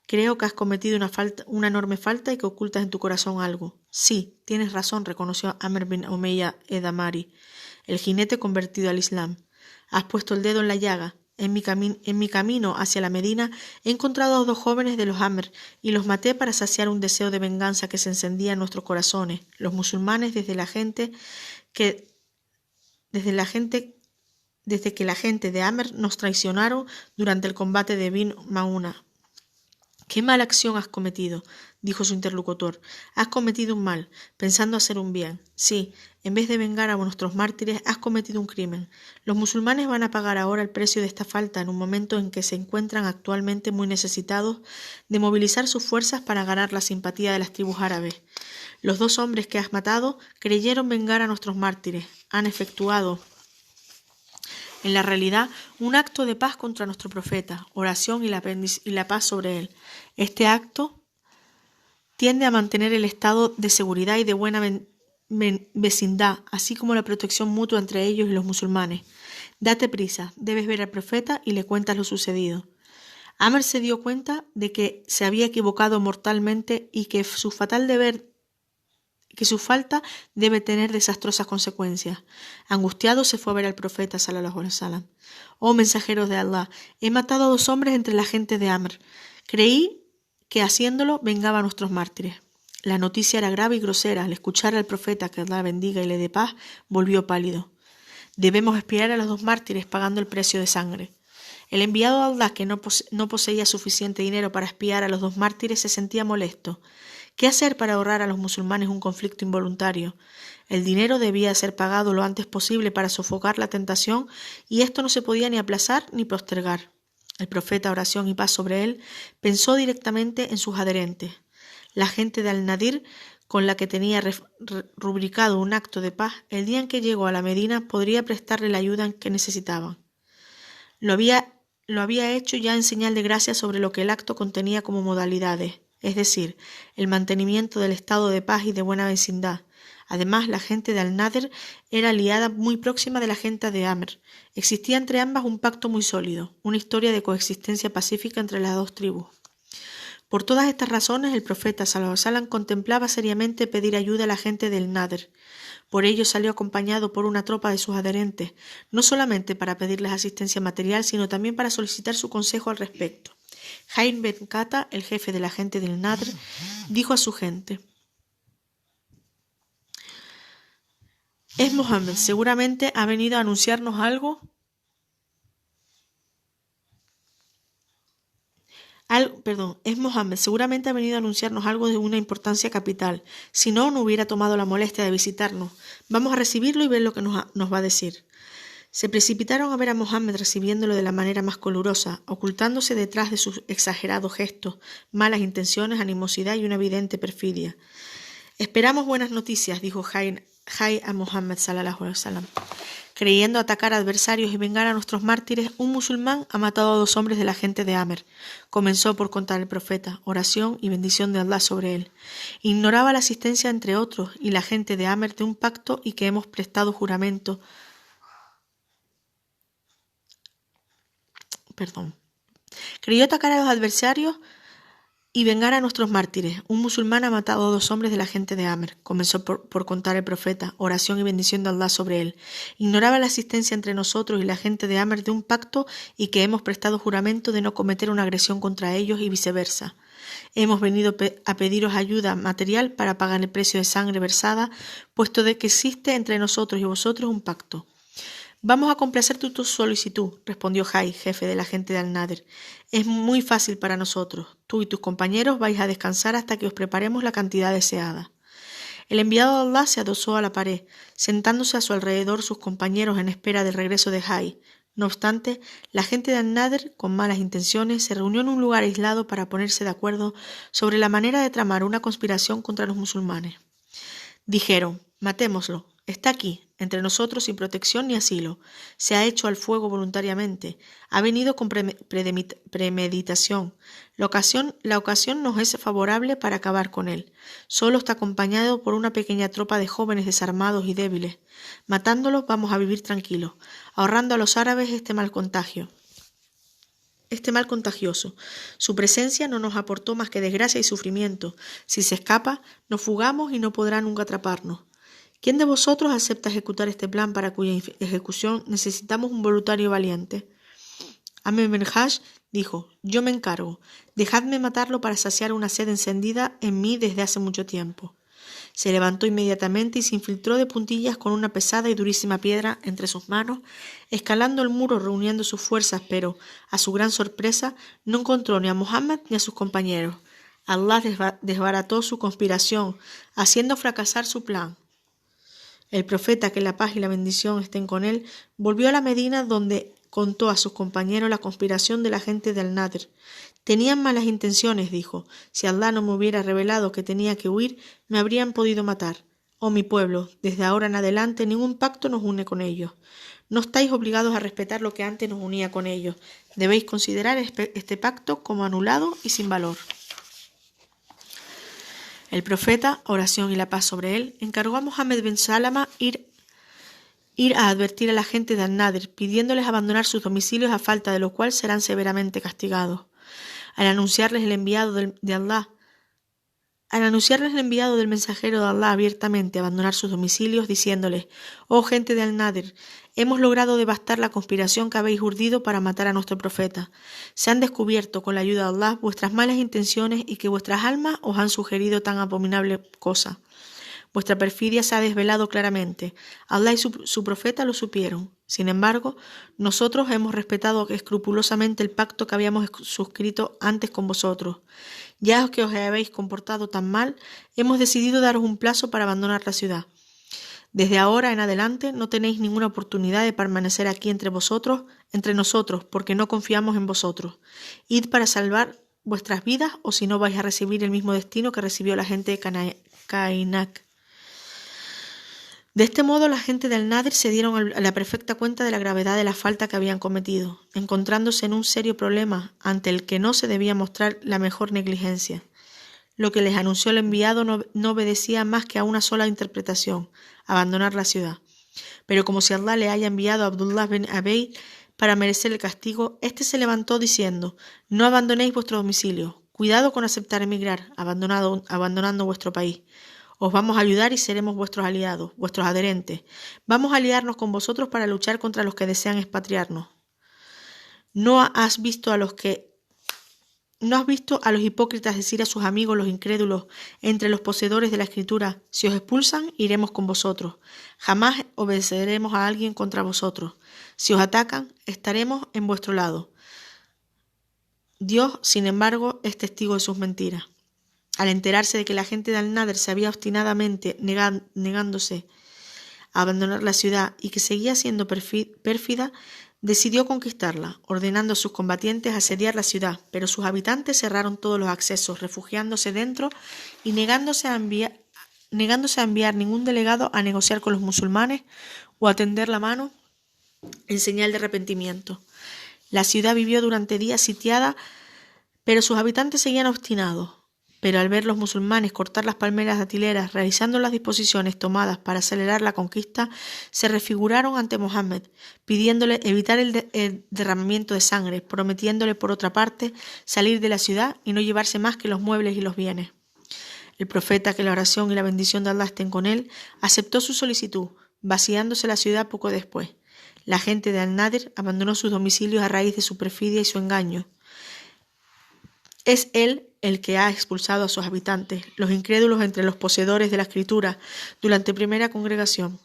Creo que has cometido una enorme falta y que ocultas en tu corazón algo. Sí, tienes razón, reconoció Amr bin Umayya Edamari, el jinete convertido al Islam. Has puesto el dedo en la llaga. En mi camino hacia la Medina he encontrado a 2 jóvenes de los Amr y los maté para saciar un deseo de venganza que se encendía en nuestros corazones, los musulmanes, desde que la gente de Amr nos traicionaron durante el combate de Bin Mauna. «¿Qué mala acción has cometido?», dijo su interlocutor. «Has cometido un mal, pensando hacer un bien. Sí, en vez de vengar a nuestros mártires, has cometido un crimen. Los musulmanes van a pagar ahora el precio de esta falta en un momento en que se encuentran actualmente muy necesitados de movilizar sus fuerzas para ganar la simpatía de las tribus árabes. Los 2 hombres que has matado creyeron vengar a nuestros mártires. Han efectuado en la realidad un acto de paz contra nuestro profeta, oración y la paz sobre él. Este acto tiende a mantener el estado de seguridad y de buena vecindad, así como la protección mutua entre ellos y los musulmanes. Date prisa, debes ver al profeta y le cuentas lo sucedido». Amr se dio cuenta de que se había equivocado mortalmente y que su falta debe tener desastrosas consecuencias. Angustiado se fue a ver al profeta sallallahu alaihi wasallam. «Oh mensajeros de Allah, he matado a 2 hombres entre la gente de Amr. Creí que haciéndolo vengaba a nuestros mártires». La noticia era grave y grosera. Al escuchar al profeta, que Allah bendiga y le dé paz, volvió pálido. «Debemos espiar a los 2 mártires pagando el precio de sangre». El enviado de Allah, que no poseía suficiente dinero para espiar a los 2 mártires, se sentía molesto. ¿Qué hacer para ahorrar a los musulmanes un conflicto involuntario? El dinero debía ser pagado lo antes posible para sofocar la tentación y esto no se podía ni aplazar ni postergar. El profeta, oración y paz sobre él, pensó directamente en sus adherentes. La gente de Al-Nadir, con la que tenía rubricado un acto de paz, el día en que llegó a la Medina podría prestarle la ayuda que necesitaban. Lo había hecho ya en señal de gracia sobre lo que el acto contenía como modalidades, es decir, el mantenimiento del estado de paz y de buena vecindad. Además, la gente de Al-Nadir era aliada muy próxima de la gente de Amr. Existía entre ambas un pacto muy sólido, una historia de coexistencia pacífica entre las 2 tribus. Por todas estas razones, el profeta sallallahu alaihi wasallam contemplaba seriamente pedir ayuda a la gente del Nadir. Por ello salió acompañado por una tropa de sus adherentes, no solamente para pedirles asistencia material, sino también para solicitar su consejo al respecto. Jain ben Kata, el jefe de la gente del Nadr, dijo a su gente: «Es Mohammed, seguramente ha venido a anunciarnos algo. Es Mohammed, seguramente ha venido a anunciarnos algo de una importancia capital. Si no, no hubiera tomado la molestia de visitarnos. Vamos a recibirlo y ver lo que nos va a decir». Se precipitaron a ver a Mohammed recibiéndolo de la manera más calurosa, ocultándose detrás de sus exagerados gestos, malas intenciones, animosidad y una evidente perfidia. «Esperamos buenas noticias», dijo Jai a Mohammed sallallahu alaihi wasallam. «Creyendo atacar a adversarios y vengar a nuestros mártires, un musulmán ha matado a 2 hombres de la gente de Amr», comenzó por contar el profeta, oración y bendición de Allah sobre él. «Ignoraba la asistencia entre otros y la gente de Amr de un pacto y que hemos prestado juramento». Creyó atacar a los adversarios y vengar a nuestros mártires. Un musulmán ha matado a 2 hombres de la gente de Amr, comenzó por contar el profeta, oración y bendición de Allah sobre él. Ignoraba la asistencia entre nosotros y la gente de Amr de un pacto y que hemos prestado juramento de no cometer una agresión contra ellos y viceversa. Hemos venido a pediros ayuda material para pagar el precio de sangre versada, puesto de que existe entre nosotros y vosotros un pacto. «Vamos a complacer tu solicitud», respondió Jai, jefe de la gente de Al-Nadir. «Es muy fácil para nosotros. Tú y tus compañeros vais a descansar hasta que os preparemos la cantidad deseada». El enviado de Allah se adosó a la pared, sentándose a su alrededor sus compañeros en espera del regreso de Jai. No obstante, la gente de An-Nadr, con malas intenciones, se reunió en un lugar aislado para ponerse de acuerdo sobre la manera de tramar una conspiración contra los musulmanes. Dijeron: matémoslo, está aquí, entre nosotros sin protección ni asilo, se ha hecho al fuego voluntariamente, ha venido con premeditación, la ocasión nos es favorable para acabar con él, solo está acompañado por una pequeña tropa de jóvenes desarmados y débiles, matándolo vamos a vivir tranquilos, ahorrando a los árabes este mal contagioso. Su presencia no nos aportó más que desgracia y sufrimiento. Si se escapa, nos fugamos y no podrá nunca atraparnos. ¿Quién de vosotros acepta ejecutar este plan para cuya ejecución necesitamos un voluntario valiente? Amr ibn Hajj dijo: yo me encargo. Dejadme matarlo para saciar una sed encendida en mí desde hace mucho tiempo. Se levantó inmediatamente y se infiltró de puntillas con una pesada y durísima piedra entre sus manos, escalando el muro reuniendo sus fuerzas, pero, a su gran sorpresa, no encontró ni a Muhammad ni a sus compañeros. Allah desbarató su conspiración, haciendo fracasar su plan. El profeta, que la paz y la bendición estén con él, volvió a la Medina, donde contó a sus compañeros la conspiración de la gente de Al-Nadr. Tenían malas intenciones, dijo. Si Allah no me hubiera revelado que tenía que huir, me habrían podido matar. Oh mi pueblo, desde ahora en adelante ningún pacto nos une con ellos. No estáis obligados a respetar lo que antes nos unía con ellos. Debéis considerar este pacto como anulado y sin valor. El profeta, oración y la paz sobre él, encargó a Mohammed bin Salama ir a advertir a la gente de An-Nadr, pidiéndoles abandonar sus domicilios, a falta de lo cual serán severamente castigados. Al anunciarles el enviado del mensajero de Allah abiertamente abandonar sus domicilios, diciéndoles: oh gente de Al-Nadr, hemos logrado devastar la conspiración que habéis urdido para matar a nuestro profeta. Se han descubierto con la ayuda de Allah vuestras malas intenciones y que vuestras almas os han sugerido tan abominable cosa. Vuestra perfidia se ha desvelado claramente. Allah y su profeta lo supieron. Sin embargo, nosotros hemos respetado escrupulosamente el pacto que habíamos suscrito antes con vosotros. Ya que os habéis comportado tan mal, hemos decidido daros un plazo para abandonar la ciudad. Desde ahora en adelante no tenéis ninguna oportunidad de permanecer aquí entre nosotros, porque no confiamos en vosotros. Id para salvar vuestras vidas, o si no vais a recibir el mismo destino que recibió la gente de Kainak. De este modo, la gente de Al-Nadr se dieron a la perfecta cuenta de la gravedad de la falta que habían cometido, encontrándose en un serio problema ante el que no se debía mostrar la mejor negligencia. Lo que les anunció el enviado no obedecía más que a una sola interpretación: abandonar la ciudad. Pero como si Allah le haya enviado a Abdullah bin Ubay para merecer el castigo, éste se levantó diciendo: no abandonéis vuestro domicilio, cuidado con aceptar emigrar, abandonando vuestro país. Os vamos a ayudar y seremos vuestros aliados, vuestros adherentes. Vamos a aliarnos con vosotros para luchar contra los que desean expatriarnos. ¿No has visto a los hipócritas decir a sus amigos los incrédulos entre los poseedores de la Escritura: si os expulsan, iremos con vosotros? Jamás obedeceremos a alguien contra vosotros. Si os atacan, estaremos en vuestro lado. Dios, sin embargo, es testigo de sus mentiras. Al enterarse de que la gente de Al-Nadr se había obstinadamente negándose a abandonar la ciudad y que seguía siendo pérfida, decidió conquistarla, ordenando a sus combatientes asediar la ciudad, pero sus habitantes cerraron todos los accesos, refugiándose dentro y negándose a enviar ningún delegado a negociar con los musulmanes o a tender la mano en señal de arrepentimiento. La ciudad vivió durante días sitiada, pero sus habitantes seguían obstinados. Pero al ver los musulmanes cortar las palmeras datileras, realizando las disposiciones tomadas para acelerar la conquista, se refiguraron ante Mohammed, pidiéndole evitar el derramamiento de sangre, prometiéndole por otra parte salir de la ciudad y no llevarse más que los muebles y los bienes. El profeta, que la oración y la bendición de Allah estén con él, aceptó su solicitud, vaciándose la ciudad poco después. La gente de Al-Nadr abandonó sus domicilios a raíz de su perfidia y su engaño. Es él el que ha expulsado a sus habitantes, los incrédulos entre los poseedores de la Escritura, durante primera congregación.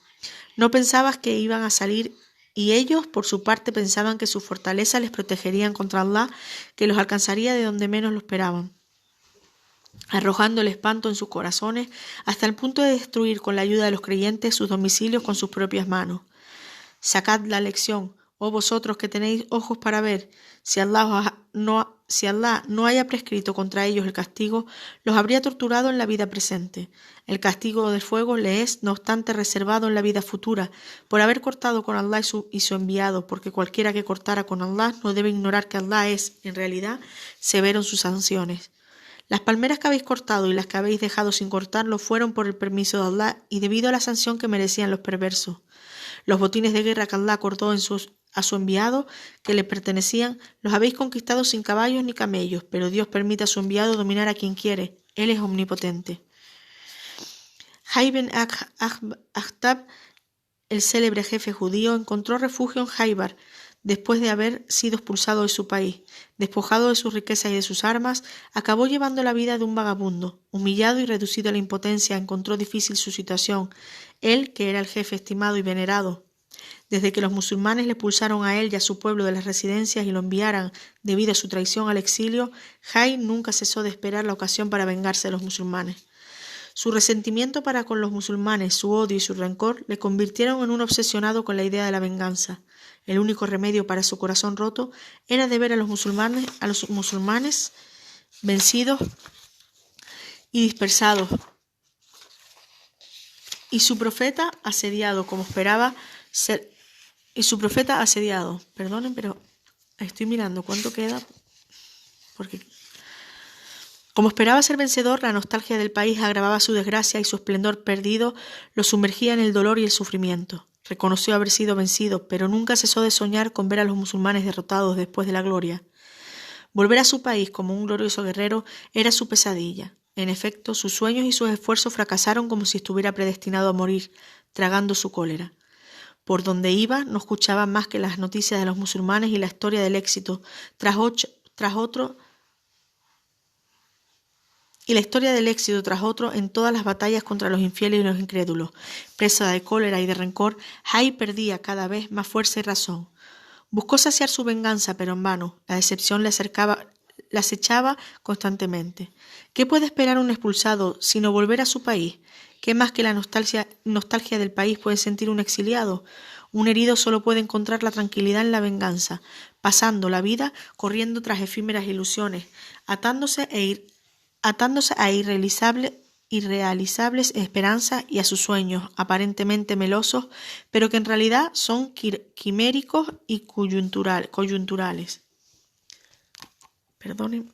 No pensabas que iban a salir, y ellos, por su parte, pensaban que su fortaleza les protegerían contra Allah, que los alcanzaría de donde menos lo esperaban, arrojando el espanto en sus corazones hasta el punto de destruir con la ayuda de los creyentes sus domicilios con sus propias manos. Sacad la lección, Oh vosotros que tenéis ojos para ver, si Allah no haya prescrito contra ellos el castigo, los habría torturado en la vida presente. El castigo del fuego le es, no obstante, reservado en la vida futura, por haber cortado con Allah y su enviado, porque cualquiera que cortara con Allah no debe ignorar que Allah es, en realidad, severo en sus sanciones. Las palmeras que habéis cortado y las que habéis dejado sin cortar lo fueron por el permiso de Allah y debido a la sanción que merecían los perversos. Los botines de guerra que Allah acordó a su enviado que le pertenecían, los habéis conquistado sin caballos ni camellos, pero Dios permite a su enviado dominar a quien quiere. Él es omnipotente. Hay ben Akhtab, el célebre jefe judío, encontró refugio en Jaibar después de haber sido expulsado de su país. Despojado de sus riquezas y de sus armas, acabó llevando la vida de un vagabundo. Humillado y reducido a la impotencia, encontró difícil su situación. Él, que era el jefe estimado y venerado, desde que los musulmanes le expulsaron a él y a su pueblo de las residencias y lo enviaran debido a su traición al exilio, Jai nunca cesó de esperar la ocasión para vengarse de los musulmanes. Su resentimiento para con los musulmanes, su odio y su rencor le convirtieron en un obsesionado con la idea de la venganza. El único remedio para su corazón roto era de ver a los musulmanes vencidos y dispersados, y su profeta asediado, como esperaba ser. Perdonen, pero estoy mirando cuánto queda, porque como esperaba ser vencedor, la nostalgia del país agravaba su desgracia y su esplendor perdido lo sumergía en el dolor y el sufrimiento. Reconoció haber sido vencido, pero nunca cesó de soñar con ver a los musulmanes derrotados después de la gloria. Volver a su país como un glorioso guerrero era su pesadilla. En efecto, sus sueños y sus esfuerzos fracasaron como si estuviera predestinado a morir, tragando su cólera. Por donde iba, no escuchaba más que las noticias de los musulmanes y la historia del éxito tras otro en todas las batallas contra los infieles y los incrédulos. Presa de cólera y de rencor, Jai perdía cada vez más fuerza y razón. Buscó saciar su venganza, pero en vano. La decepción le acechaba constantemente. ¿Qué puede esperar un expulsado sino volver a su país? ¿Qué más que la nostalgia del país puede sentir un exiliado? Un herido solo puede encontrar la tranquilidad en la venganza, pasando la vida corriendo tras efímeras ilusiones, atándose a irrealizables esperanzas y a sus sueños, aparentemente melosos, pero que en realidad son quiméricos y coyunturales. Perdonen,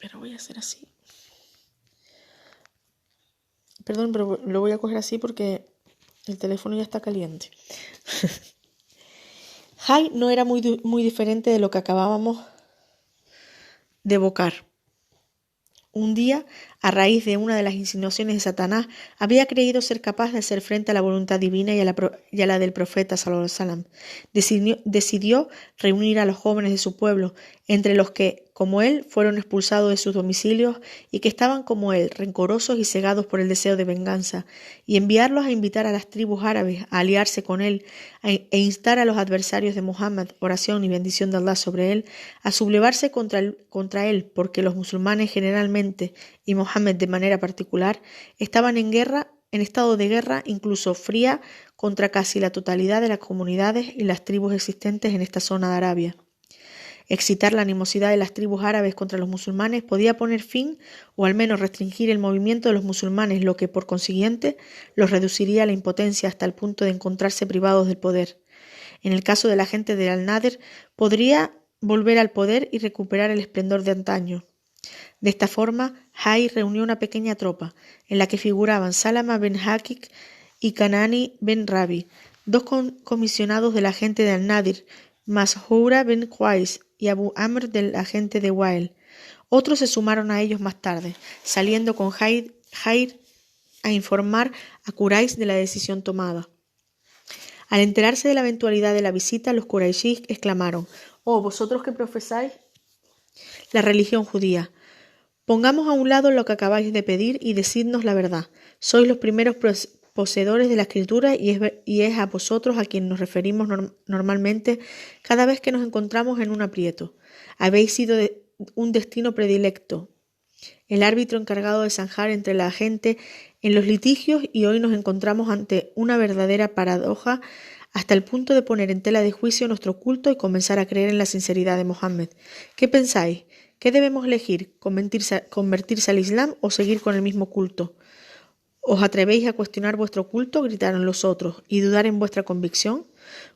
pero voy a hacer así. Perdón, pero lo voy a coger así porque el teléfono ya está caliente. Jai no era muy diferente de lo que acabábamos de evocar. Un día, a raíz de una de las insinuaciones de Satanás, había creído ser capaz de hacer frente a la voluntad divina y a la del profeta sallallahu alaihi wasallam. Decidió reunir a los jóvenes de su pueblo, entre los que, como él, fueron expulsados de sus domicilios y que estaban como él, rencorosos y cegados por el deseo de venganza, y enviarlos a invitar a las tribus árabes a aliarse con él e instar a los adversarios de Muhammad, oración y bendición de Allah sobre él, a sublevarse contra él, porque los musulmanes generalmente y Mohammed de manera particular estaban en estado de guerra incluso fría contra casi la totalidad de las comunidades y las tribus existentes en esta zona de Arabia. Excitar la animosidad de las tribus árabes contra los musulmanes podía poner fin o al menos restringir el movimiento de los musulmanes, lo que por consiguiente los reduciría a la impotencia hasta el punto de encontrarse privados del poder. En el caso de la gente de Al-Nadir, podría volver al poder y recuperar el esplendor de antaño. De esta forma, Jai reunió una pequeña tropa, en la que figuraban Salama ben Hakik y Kanani ben Rabi, dos comisionados de la gente de Al-Nadir, Mashoura ben Qais y Abu Amr del agente de Wael. Otros se sumaron a ellos más tarde, saliendo con Jair a informar a Quraysh de la decisión tomada. Al enterarse de la eventualidad de la visita, los Qurayshis exclamaron: «Oh, vosotros que profesáis la religión judía, pongamos a un lado lo que acabáis de pedir y decidnos la verdad. Sois los primeros poseedores de la escritura y es a vosotros a quien nos referimos normalmente cada vez que nos encontramos en un aprieto. Habéis sido un destino predilecto, el árbitro encargado de zanjar entre la gente en los litigios, y hoy nos encontramos ante una verdadera paradoja hasta el punto de poner en tela de juicio nuestro culto y comenzar a creer en la sinceridad de Mohammed. ¿Qué pensáis? ¿Qué debemos elegir? ¿Convertirse al Islam o seguir con el mismo culto? ¿Os atrevéis a cuestionar vuestro culto? Gritaron los otros, ¿y dudar en vuestra convicción?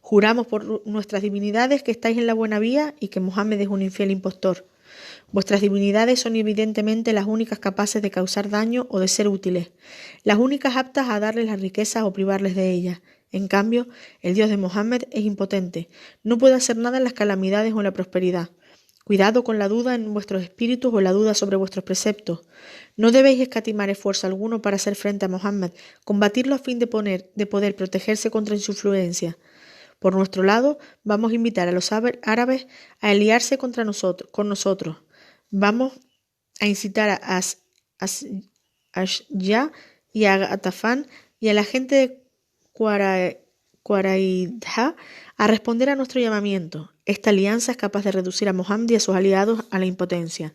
Juramos por nuestras divinidades que estáis en la buena vía y que Mohammed es un infiel impostor. Vuestras divinidades son evidentemente las únicas capaces de causar daño o de ser útiles, las únicas aptas a darles las riquezas o privarles de ellas. En cambio, el Dios de Mohammed es impotente, no puede hacer nada en las calamidades o en la prosperidad. Cuidado con la duda en vuestros espíritus o la duda sobre vuestros preceptos. No debéis escatimar esfuerzo alguno para hacer frente a Mohammed, combatirlo a fin de poder protegerse contra su influencia. Por nuestro lado, vamos a invitar a los árabes a aliarse con nosotros. Vamos a incitar a Ashja y a Ghatafán y a la gente de Quraidha a responder a nuestro llamamiento. Esta alianza es capaz de reducir a Mohammed y a sus aliados a la impotencia.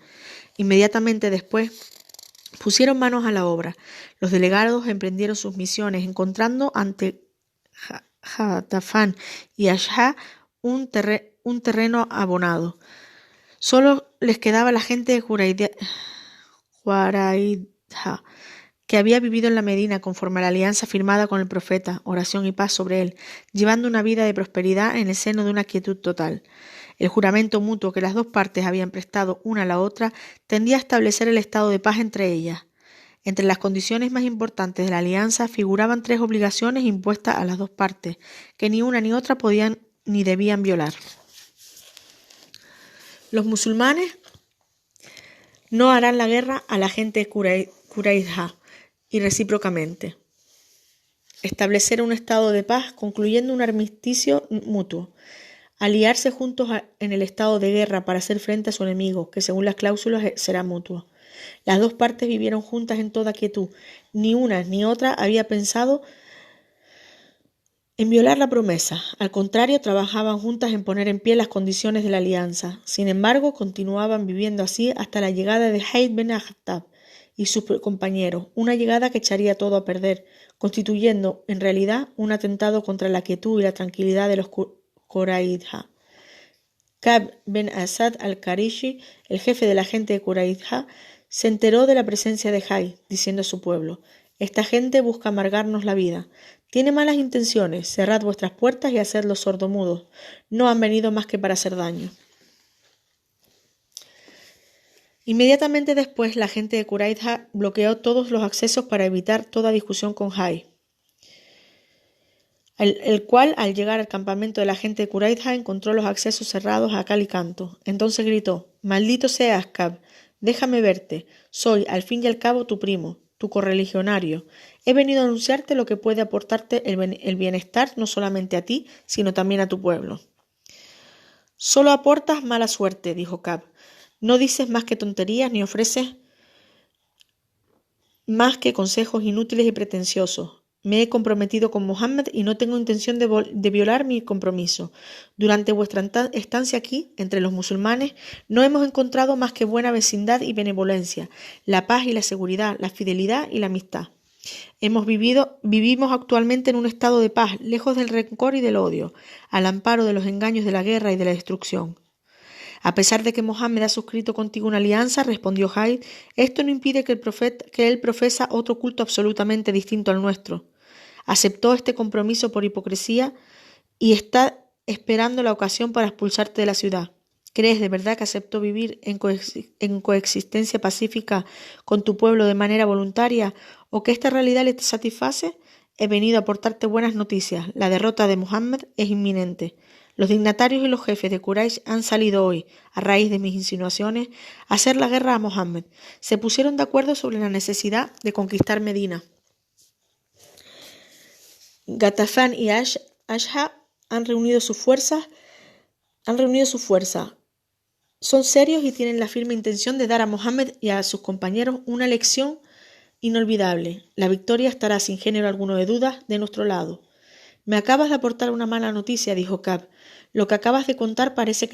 Inmediatamente después, pusieron manos a la obra. Los delegados emprendieron sus misiones, encontrando ante Ghatafán y Ashja un terreno abonado. Solo les quedaba la gente de Quraidha, que había vivido en la Medina conforme a la alianza firmada con el profeta, oración y paz sobre él, llevando una vida de prosperidad en el seno de una quietud total. El juramento mutuo que las dos partes habían prestado una a la otra tendía a establecer el estado de paz entre ellas. Entre las condiciones más importantes de la alianza figuraban 3 obligaciones impuestas a las dos partes, que ni una ni otra podían ni debían violar. Los musulmanes no harán la guerra a la gente de Quraidha y recíprocamente. Establecer un estado de paz concluyendo un armisticio mutuo. Aliarse juntos en el estado de guerra para hacer frente a su enemigo, que según las cláusulas será mutuo. Las dos partes vivieron juntas en toda quietud. Ni una ni otra había pensado en violar la promesa. Al contrario, trabajaban juntas en poner en pie las condiciones de la alianza. Sin embargo, continuaban viviendo así hasta la llegada de Hayd ben Akhtab y sus compañeros, una llegada que echaría todo a perder, constituyendo en realidad un atentado contra la quietud y la tranquilidad de los Quraidha. Ka'b ben Asad al-Qarishi, el jefe de la gente de Quraidha, se enteró de la presencia de Hayd, diciendo a su pueblo: «Esta gente busca amargarnos la vida. Tiene malas intenciones, cerrad vuestras puertas y hacedlos sordomudos. No han venido más que para hacer daño». Inmediatamente después, la gente de Quraidha bloqueó todos los accesos para evitar toda discusión con Hayd, el cual, al llegar al campamento de la gente de Quraidha, encontró los accesos cerrados a cal y canto. Entonces gritó: «Maldito seas, Ka'b, déjame verte. Soy, al fin y al cabo, tu primo, tu correligionario. He venido a anunciarte lo que puede aportarte el bienestar no solamente a ti, sino también a tu pueblo». «Solo aportas mala suerte», dijo Ka'b. «No dices más que tonterías ni ofreces más que consejos inútiles y pretenciosos. Me he comprometido con Mohammed y no tengo intención de violar mi compromiso. Durante vuestra estancia aquí, entre los musulmanes, no hemos encontrado más que buena vecindad y benevolencia, la paz y la seguridad, la fidelidad y la amistad. Vivimos actualmente en un estado de paz, lejos del rencor y del odio, al amparo de los engaños de la guerra y de la destrucción». «A pesar de que Mohammed ha suscrito contigo una alianza», respondió Hayd, «esto no impide que él profesa otro culto absolutamente distinto al nuestro. Aceptó este compromiso por hipocresía y está esperando la ocasión para expulsarte de la ciudad. ¿Crees de verdad que aceptó vivir en coexistencia pacífica con tu pueblo de manera voluntaria o que esta realidad le satisface? He venido a aportarte buenas noticias. La derrota de Mohammed es inminente. Los dignatarios y los jefes de Quraysh han salido hoy, a raíz de mis insinuaciones, a hacer la guerra a Mohammed. Se pusieron de acuerdo sobre la necesidad de conquistar Medina. Ghatafán y Ashja han reunido su fuerza. Son serios y tienen la firme intención de dar a Mohammed y a sus compañeros una lección inolvidable. La victoria estará sin género alguno de dudas de nuestro lado». «Me acabas de aportar una mala noticia», dijo Ka'b. «Lo que acabas de contar parece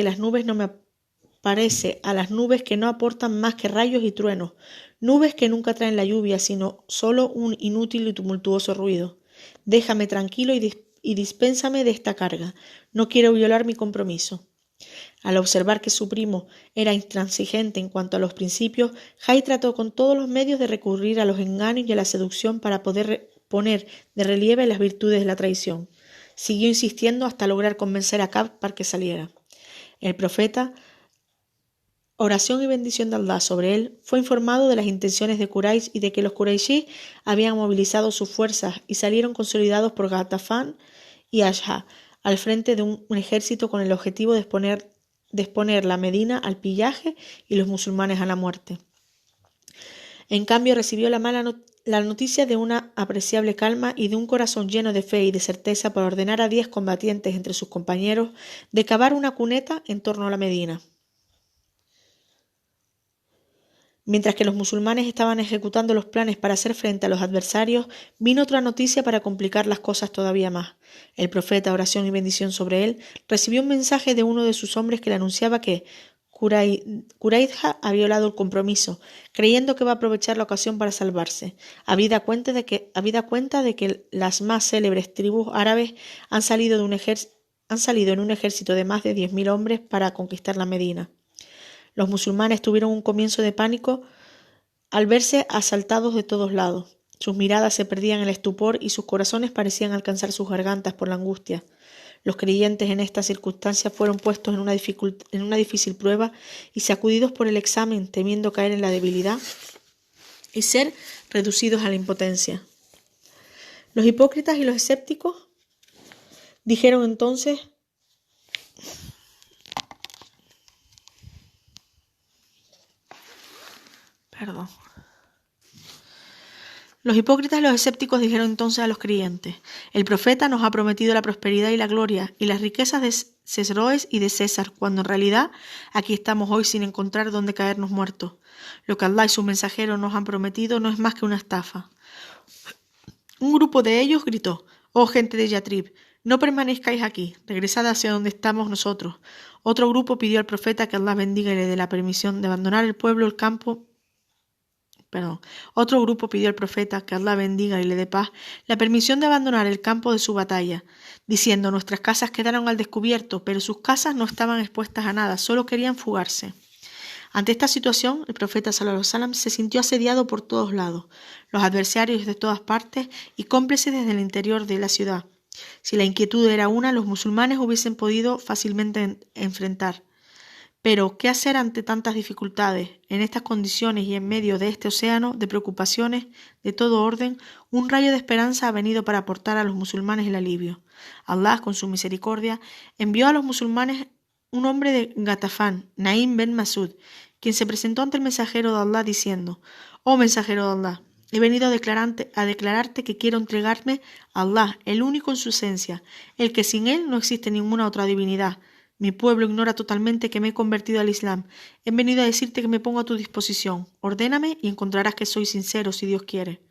a las nubes que no aportan más que rayos y truenos, nubes que nunca traen la lluvia, sino solo un inútil y tumultuoso ruido. Déjame tranquilo y dispénsame de esta carga. No quiero violar mi compromiso. Al observar que su primo era intransigente en cuanto a los principios, Jai trató con todos los medios de recurrir a los engaños y a la seducción para poder poner de relieve las virtudes de la traición. Siguió insistiendo hasta lograr convencer a Ka'b para que saliera. El profeta, oración y bendición de Allah sobre él, fue informado de las intenciones de Quraysh y de que los Qurayshí habían movilizado sus fuerzas y salieron consolidados por Ghatafán y Ashha al frente de un ejército con el objetivo de exponer la Medina al pillaje y los musulmanes a la muerte. En cambio, recibió la noticia de una apreciable calma y de un corazón lleno de fe y de certeza para ordenar a 10 combatientes entre sus compañeros de cavar una cuneta en torno a la Medina. Mientras que los musulmanes estaban ejecutando los planes para hacer frente a los adversarios, vino otra noticia para complicar las cosas todavía más. El profeta, oración y bendición sobre él, recibió un mensaje de uno de sus hombres que le anunciaba que Quraidha había violado el compromiso, creyendo que va a aprovechar la ocasión para salvarse. Habida cuenta de que las más célebres tribus árabes han salido en un ejército de más de 10.000 hombres para conquistar la Medina. Los musulmanes tuvieron un comienzo de pánico al verse asaltados de todos lados. Sus miradas se perdían en el estupor y sus corazones parecían alcanzar sus gargantas por la angustia. Los creyentes en estas circunstancias fueron puestos en una difícil prueba y sacudidos por el examen, temiendo caer en la debilidad y ser reducidos a la impotencia. Los hipócritas y los escépticos dijeron entonces: Los hipócritas y los escépticos dijeron entonces a los creyentes: el profeta nos ha prometido la prosperidad y la gloria y las riquezas de Cesroes y de César, cuando en realidad aquí estamos hoy sin encontrar dónde caernos muertos. Lo que Allah y su mensajero nos han prometido no es más que una estafa. Un grupo de ellos gritó: oh gente de Yatrib, no permanezcáis aquí, regresad hacia donde estamos nosotros. Otro grupo pidió al profeta que Allah bendiga y le dé la permisión de abandonar el pueblo, el campo. Otro grupo pidió al profeta que Allah bendiga y le dé paz la permisión de abandonar el campo de su batalla, diciendo: nuestras casas quedaron al descubierto, pero sus casas no estaban expuestas a nada, solo querían fugarse. Ante esta situación, el profeta sallallahu alaihi wasallam se sintió asediado por todos lados, los adversarios de todas partes y cómplices desde el interior de la ciudad. Si la inquietud era una, los musulmanes hubiesen podido fácilmente enfrentar. Pero, ¿qué hacer ante tantas dificultades? En estas condiciones y en medio de este océano de preocupaciones de todo orden, un rayo de esperanza ha venido para aportar a los musulmanes el alivio. Allah, con su misericordia, envió a los musulmanes un hombre de Ghatafán, Naim ben Masud, quien se presentó ante el mensajero de Allah diciendo: oh mensajero de Allah, he venido a declararte que quiero entregarme a Allah, el único en su esencia, el que sin él no existe ninguna otra divinidad. Mi pueblo ignora totalmente que me he convertido al Islam. He venido a decirte que me pongo a tu disposición. Ordéname y encontrarás que soy sincero si Dios quiere.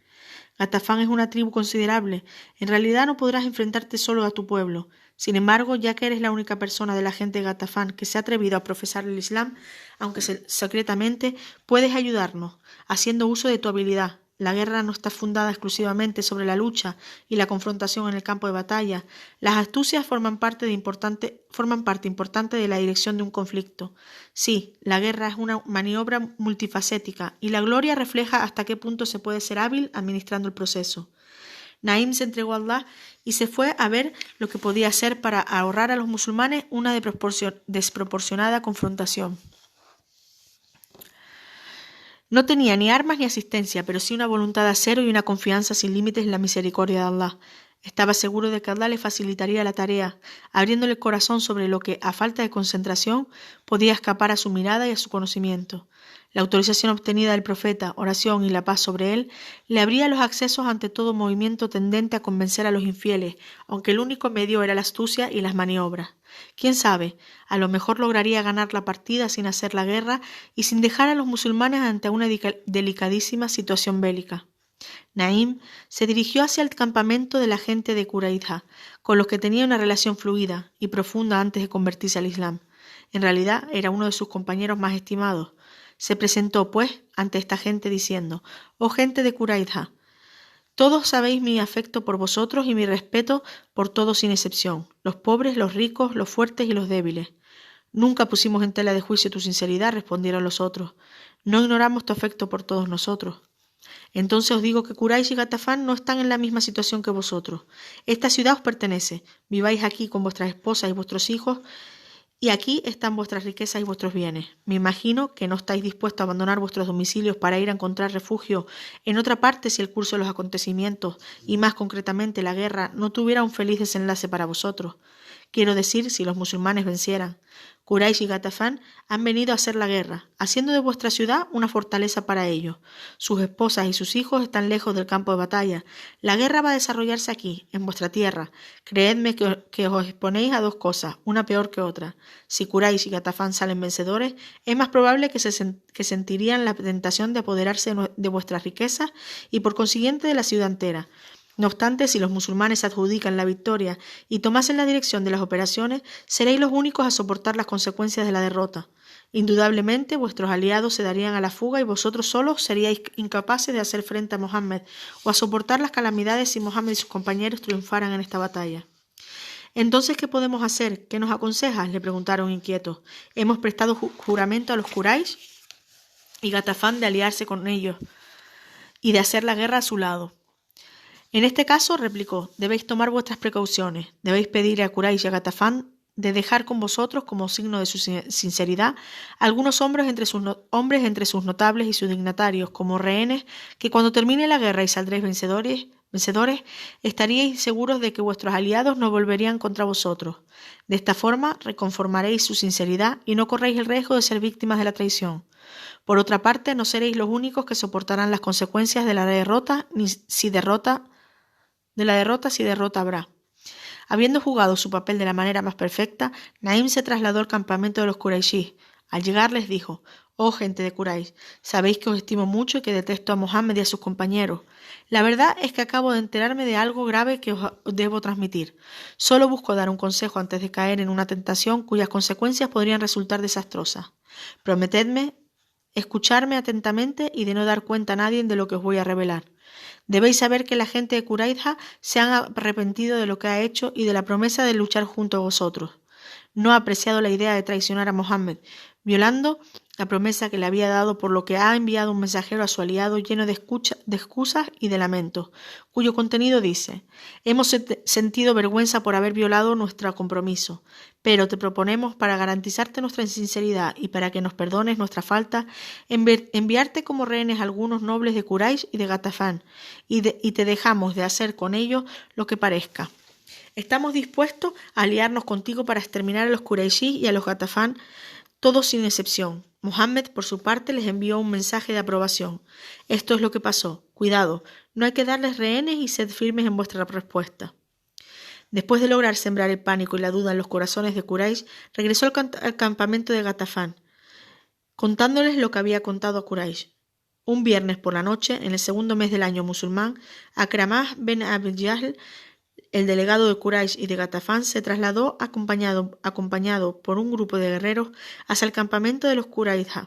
Ghatafán es una tribu considerable. En realidad no podrás enfrentarte solo a tu pueblo. Sin embargo, ya que eres la única persona de la gente de Ghatafán que se ha atrevido a profesar el Islam, aunque secretamente, puedes ayudarnos, haciendo uso de tu habilidad. La guerra no está fundada exclusivamente sobre la lucha y la confrontación en el campo de batalla. Las astucias forman parte importante de la dirección de un conflicto. Sí, la guerra es una maniobra multifacética y la gloria refleja hasta qué punto se puede ser hábil administrando el proceso. Naim se entregó a Allah y se fue a ver lo que podía hacer para ahorrar a los musulmanes una desproporcionada confrontación. No tenía ni armas ni asistencia, pero sí una voluntad de acero y una confianza sin límites en la misericordia de Allah. Estaba seguro de que Allah le facilitaría la tarea, abriéndole el corazón sobre lo que, a falta de concentración, podía escapar a su mirada y a su conocimiento. La autorización obtenida del profeta, oración y la paz sobre él, le abría los accesos ante todo movimiento tendente a convencer a los infieles, aunque el único medio era la astucia y las maniobras. Quién sabe, a lo mejor lograría ganar la partida sin hacer la guerra y sin dejar a los musulmanes ante una delicadísima situación bélica. Naim se dirigió hacia el campamento de la gente de Quraidha, con los que tenía una relación fluida y profunda antes de convertirse al Islam. En realidad era uno de sus compañeros más estimados. Se presentó, pues, ante esta gente diciendo: oh gente de Quraidha, Todos sabéis mi afecto por vosotros y mi respeto por todos sin excepción, los pobres, los ricos, los fuertes y los débiles. Nunca pusimos en tela de juicio tu sinceridad, respondieron los otros. No ignoramos tu afecto por todos nosotros. Entonces os digo que Quraysh y Gatafán no están en la misma situación que vosotros. Esta ciudad os pertenece. Viváis aquí con vuestras esposas y vuestros hijos, y aquí están vuestras riquezas y vuestros bienes. Me imagino que no estáis dispuestos a abandonar vuestros domicilios para ir a encontrar refugio en otra parte si el curso de los acontecimientos, y más concretamente la guerra, no tuviera un feliz desenlace para vosotros. Quiero decir, si los musulmanes vencieran. Quraysh y Gatafán han venido a hacer la guerra, haciendo de vuestra ciudad una fortaleza para ellos. Sus esposas y sus hijos están lejos del campo de batalla. La guerra va a desarrollarse aquí, en vuestra tierra. Creedme que os exponéis a dos cosas, una peor que otra. Si Quraysh y Gatafán salen vencedores, es más probable que sentirían la tentación de apoderarse de vuestras riquezas y por consiguiente de la ciudad entera. No obstante, si los musulmanes adjudican la victoria y tomasen la dirección de las operaciones, seréis los únicos a soportar las consecuencias de la derrota. Indudablemente, vuestros aliados se darían a la fuga y vosotros solos seríais incapaces de hacer frente a Mohammed o a soportar las calamidades si Mohammed y sus compañeros triunfaran en esta batalla. Entonces, ¿qué podemos hacer? ¿Qué nos aconsejas?, le preguntaron inquietos. Hemos prestado juramento a los Quraysh y Gatafán de aliarse con ellos y de hacer la guerra a su lado. En este caso, replicó, debéis tomar vuestras precauciones, debéis pedir a Quraysh y a Gatafán de dejar con vosotros, como signo de su sinceridad, algunos hombres entre sus notables y sus dignatarios, como rehenes, que cuando termine la guerra y saldréis vencedores, estaríais seguros de que vuestros aliados no volverían contra vosotros. De esta forma, reconformaréis su sinceridad y no corréis el riesgo de ser víctimas de la traición. Por otra parte, no seréis los únicos que soportarán las consecuencias de la derrota, si derrota habrá. Habiendo jugado su papel de la manera más perfecta, Naim se trasladó al campamento de los Qurayshí. Al llegar les dijo: «Oh gente de Quraysh, sabéis que os estimo mucho y que detesto a Mohammed y a sus compañeros. La verdad es que acabo de enterarme de algo grave que os debo transmitir. Solo busco dar un consejo antes de caer en una tentación cuyas consecuencias podrían resultar desastrosas. Prometedme escucharme atentamente y de no dar cuenta a nadie de lo que os voy a revelar. Debéis saber que la gente de Quraysh se han arrepentido de lo que ha hecho y de la promesa de luchar junto a vosotros. No ha apreciado la idea de traicionar a Mohammed, violando la promesa que le había dado, por lo que ha enviado un mensajero a su aliado lleno de excusas y de lamentos, cuyo contenido dice: «Hemos sentido vergüenza por haber violado nuestro compromiso, pero te proponemos, para garantizarte nuestra sinceridad y para que nos perdones nuestra falta, enviarte como rehenes a algunos nobles de Quraysh y de Gatafán, y te dejamos de hacer con ellos lo que parezca. Estamos dispuestos a aliarnos contigo para exterminar a los Qurayshí y a los Gatafán, todos sin excepción». Mohammed, por su parte, les envió un mensaje de aprobación. «Esto es lo que pasó. Cuidado, no hay que darles rehenes y sed firmes en vuestra respuesta». Después de lograr sembrar el pánico y la duda en los corazones de Quraysh, regresó al campamento de Gatafán, contándoles lo que había contado a Quraysh. Un viernes por la noche, en el segundo mes del año musulmán, Akramah ben Abi Jahl, el delegado de Quraysh y de Gatafán, se trasladó acompañado por un grupo de guerreros hacia el campamento de los Quraysh.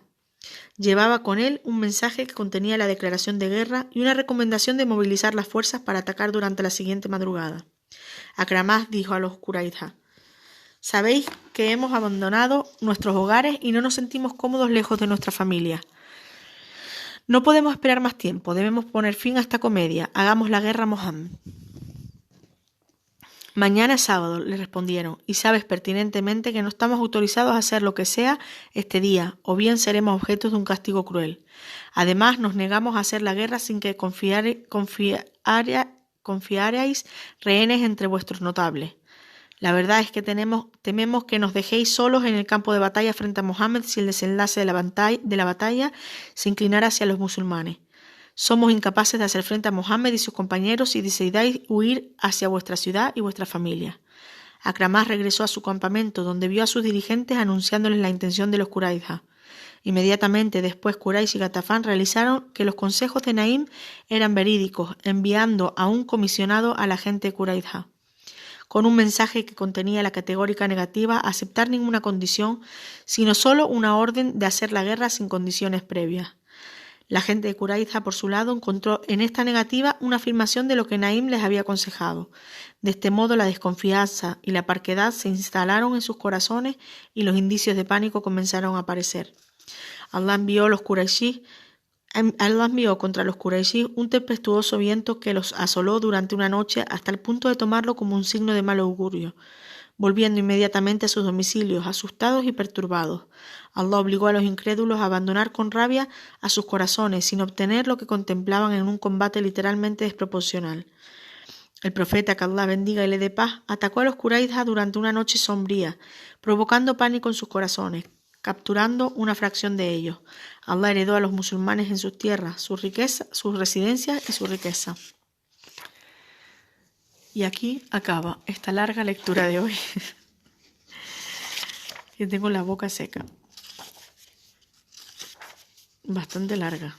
Llevaba con él un mensaje que contenía la declaración de guerra y una recomendación de movilizar las fuerzas para atacar durante la siguiente madrugada. Akramah dijo a los Quraysh: «Sabéis que hemos abandonado nuestros hogares y no nos sentimos cómodos lejos de nuestra familia. No podemos esperar más tiempo, debemos poner fin a esta comedia. Hagamos la guerra a Mohammed». «Mañana es sábado», le respondieron, «y sabes pertinentemente que no estamos autorizados a hacer lo que sea este día, o bien seremos objetos de un castigo cruel. Además, nos negamos a hacer la guerra sin que confiarais rehenes entre vuestros notables. La verdad es que tememos que nos dejéis solos en el campo de batalla frente a Mohammed si el desenlace de la batalla se inclinara hacia los musulmanes. Somos incapaces de hacer frente a Mohammed y sus compañeros si decidáis huir hacia vuestra ciudad y vuestra familia». Akramah regresó a su campamento, donde vio a sus dirigentes anunciándoles la intención de los Quraysh. Inmediatamente después, Quraysh y Gatafán realizaron que los consejos de Naim eran verídicos, enviando a un comisionado a la gente de Quraysh, con un mensaje que contenía la categórica negativa a aceptar ninguna condición, sino solo una orden de hacer la guerra sin condiciones previas. La gente de Qurayza, por su lado, encontró en esta negativa una afirmación de lo que Naim les había aconsejado. De este modo, la desconfianza y la parquedad se instalaron en sus corazones y los indicios de pánico comenzaron a aparecer. Allah envió contra los Qurayshí un tempestuoso viento que los asoló durante una noche hasta el punto de tomarlo como un signo de mal augurio, volviendo inmediatamente a sus domicilios, asustados y perturbados. Allah obligó a los incrédulos a abandonar con rabia a sus corazones, sin obtener lo que contemplaban en un combate literalmente desproporcional. El profeta, que Allah bendiga y le dé paz, atacó a los Qurayza durante una noche sombría, provocando pánico en sus corazones, capturando una fracción de ellos. Allah heredó a los musulmanes en sus tierras, sus residencias y su riqueza. Y aquí acaba esta larga lectura de hoy. Yo tengo la boca seca. Bastante larga.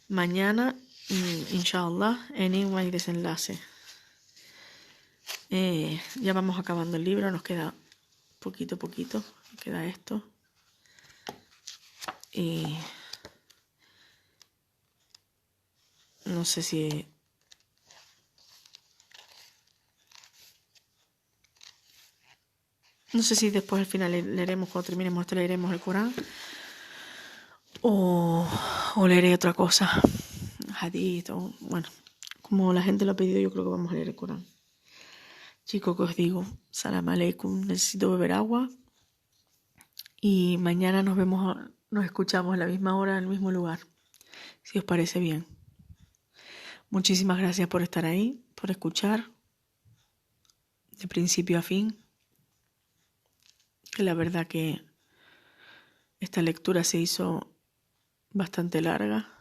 Mañana, inshallah, enigma y desenlace. Ya vamos acabando el libro, nos queda poquito a poquito. Queda esto. Y no sé si... No sé si después al final leeremos, cuando terminemos esto, leeremos el Corán. O leeré otra cosa. Hadith, o bueno, como la gente lo ha pedido, yo creo que vamos a leer el Corán. Chicos, que os digo, salam aleikum, necesito beber agua. Y mañana nos escuchamos a la misma hora, en el mismo lugar, si os parece bien. Muchísimas gracias por estar ahí, por escuchar, de principio a fin. Que la verdad que esta lectura se hizo bastante larga.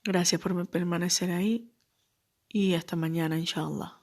Gracias por permanecer ahí y hasta mañana, inshallah.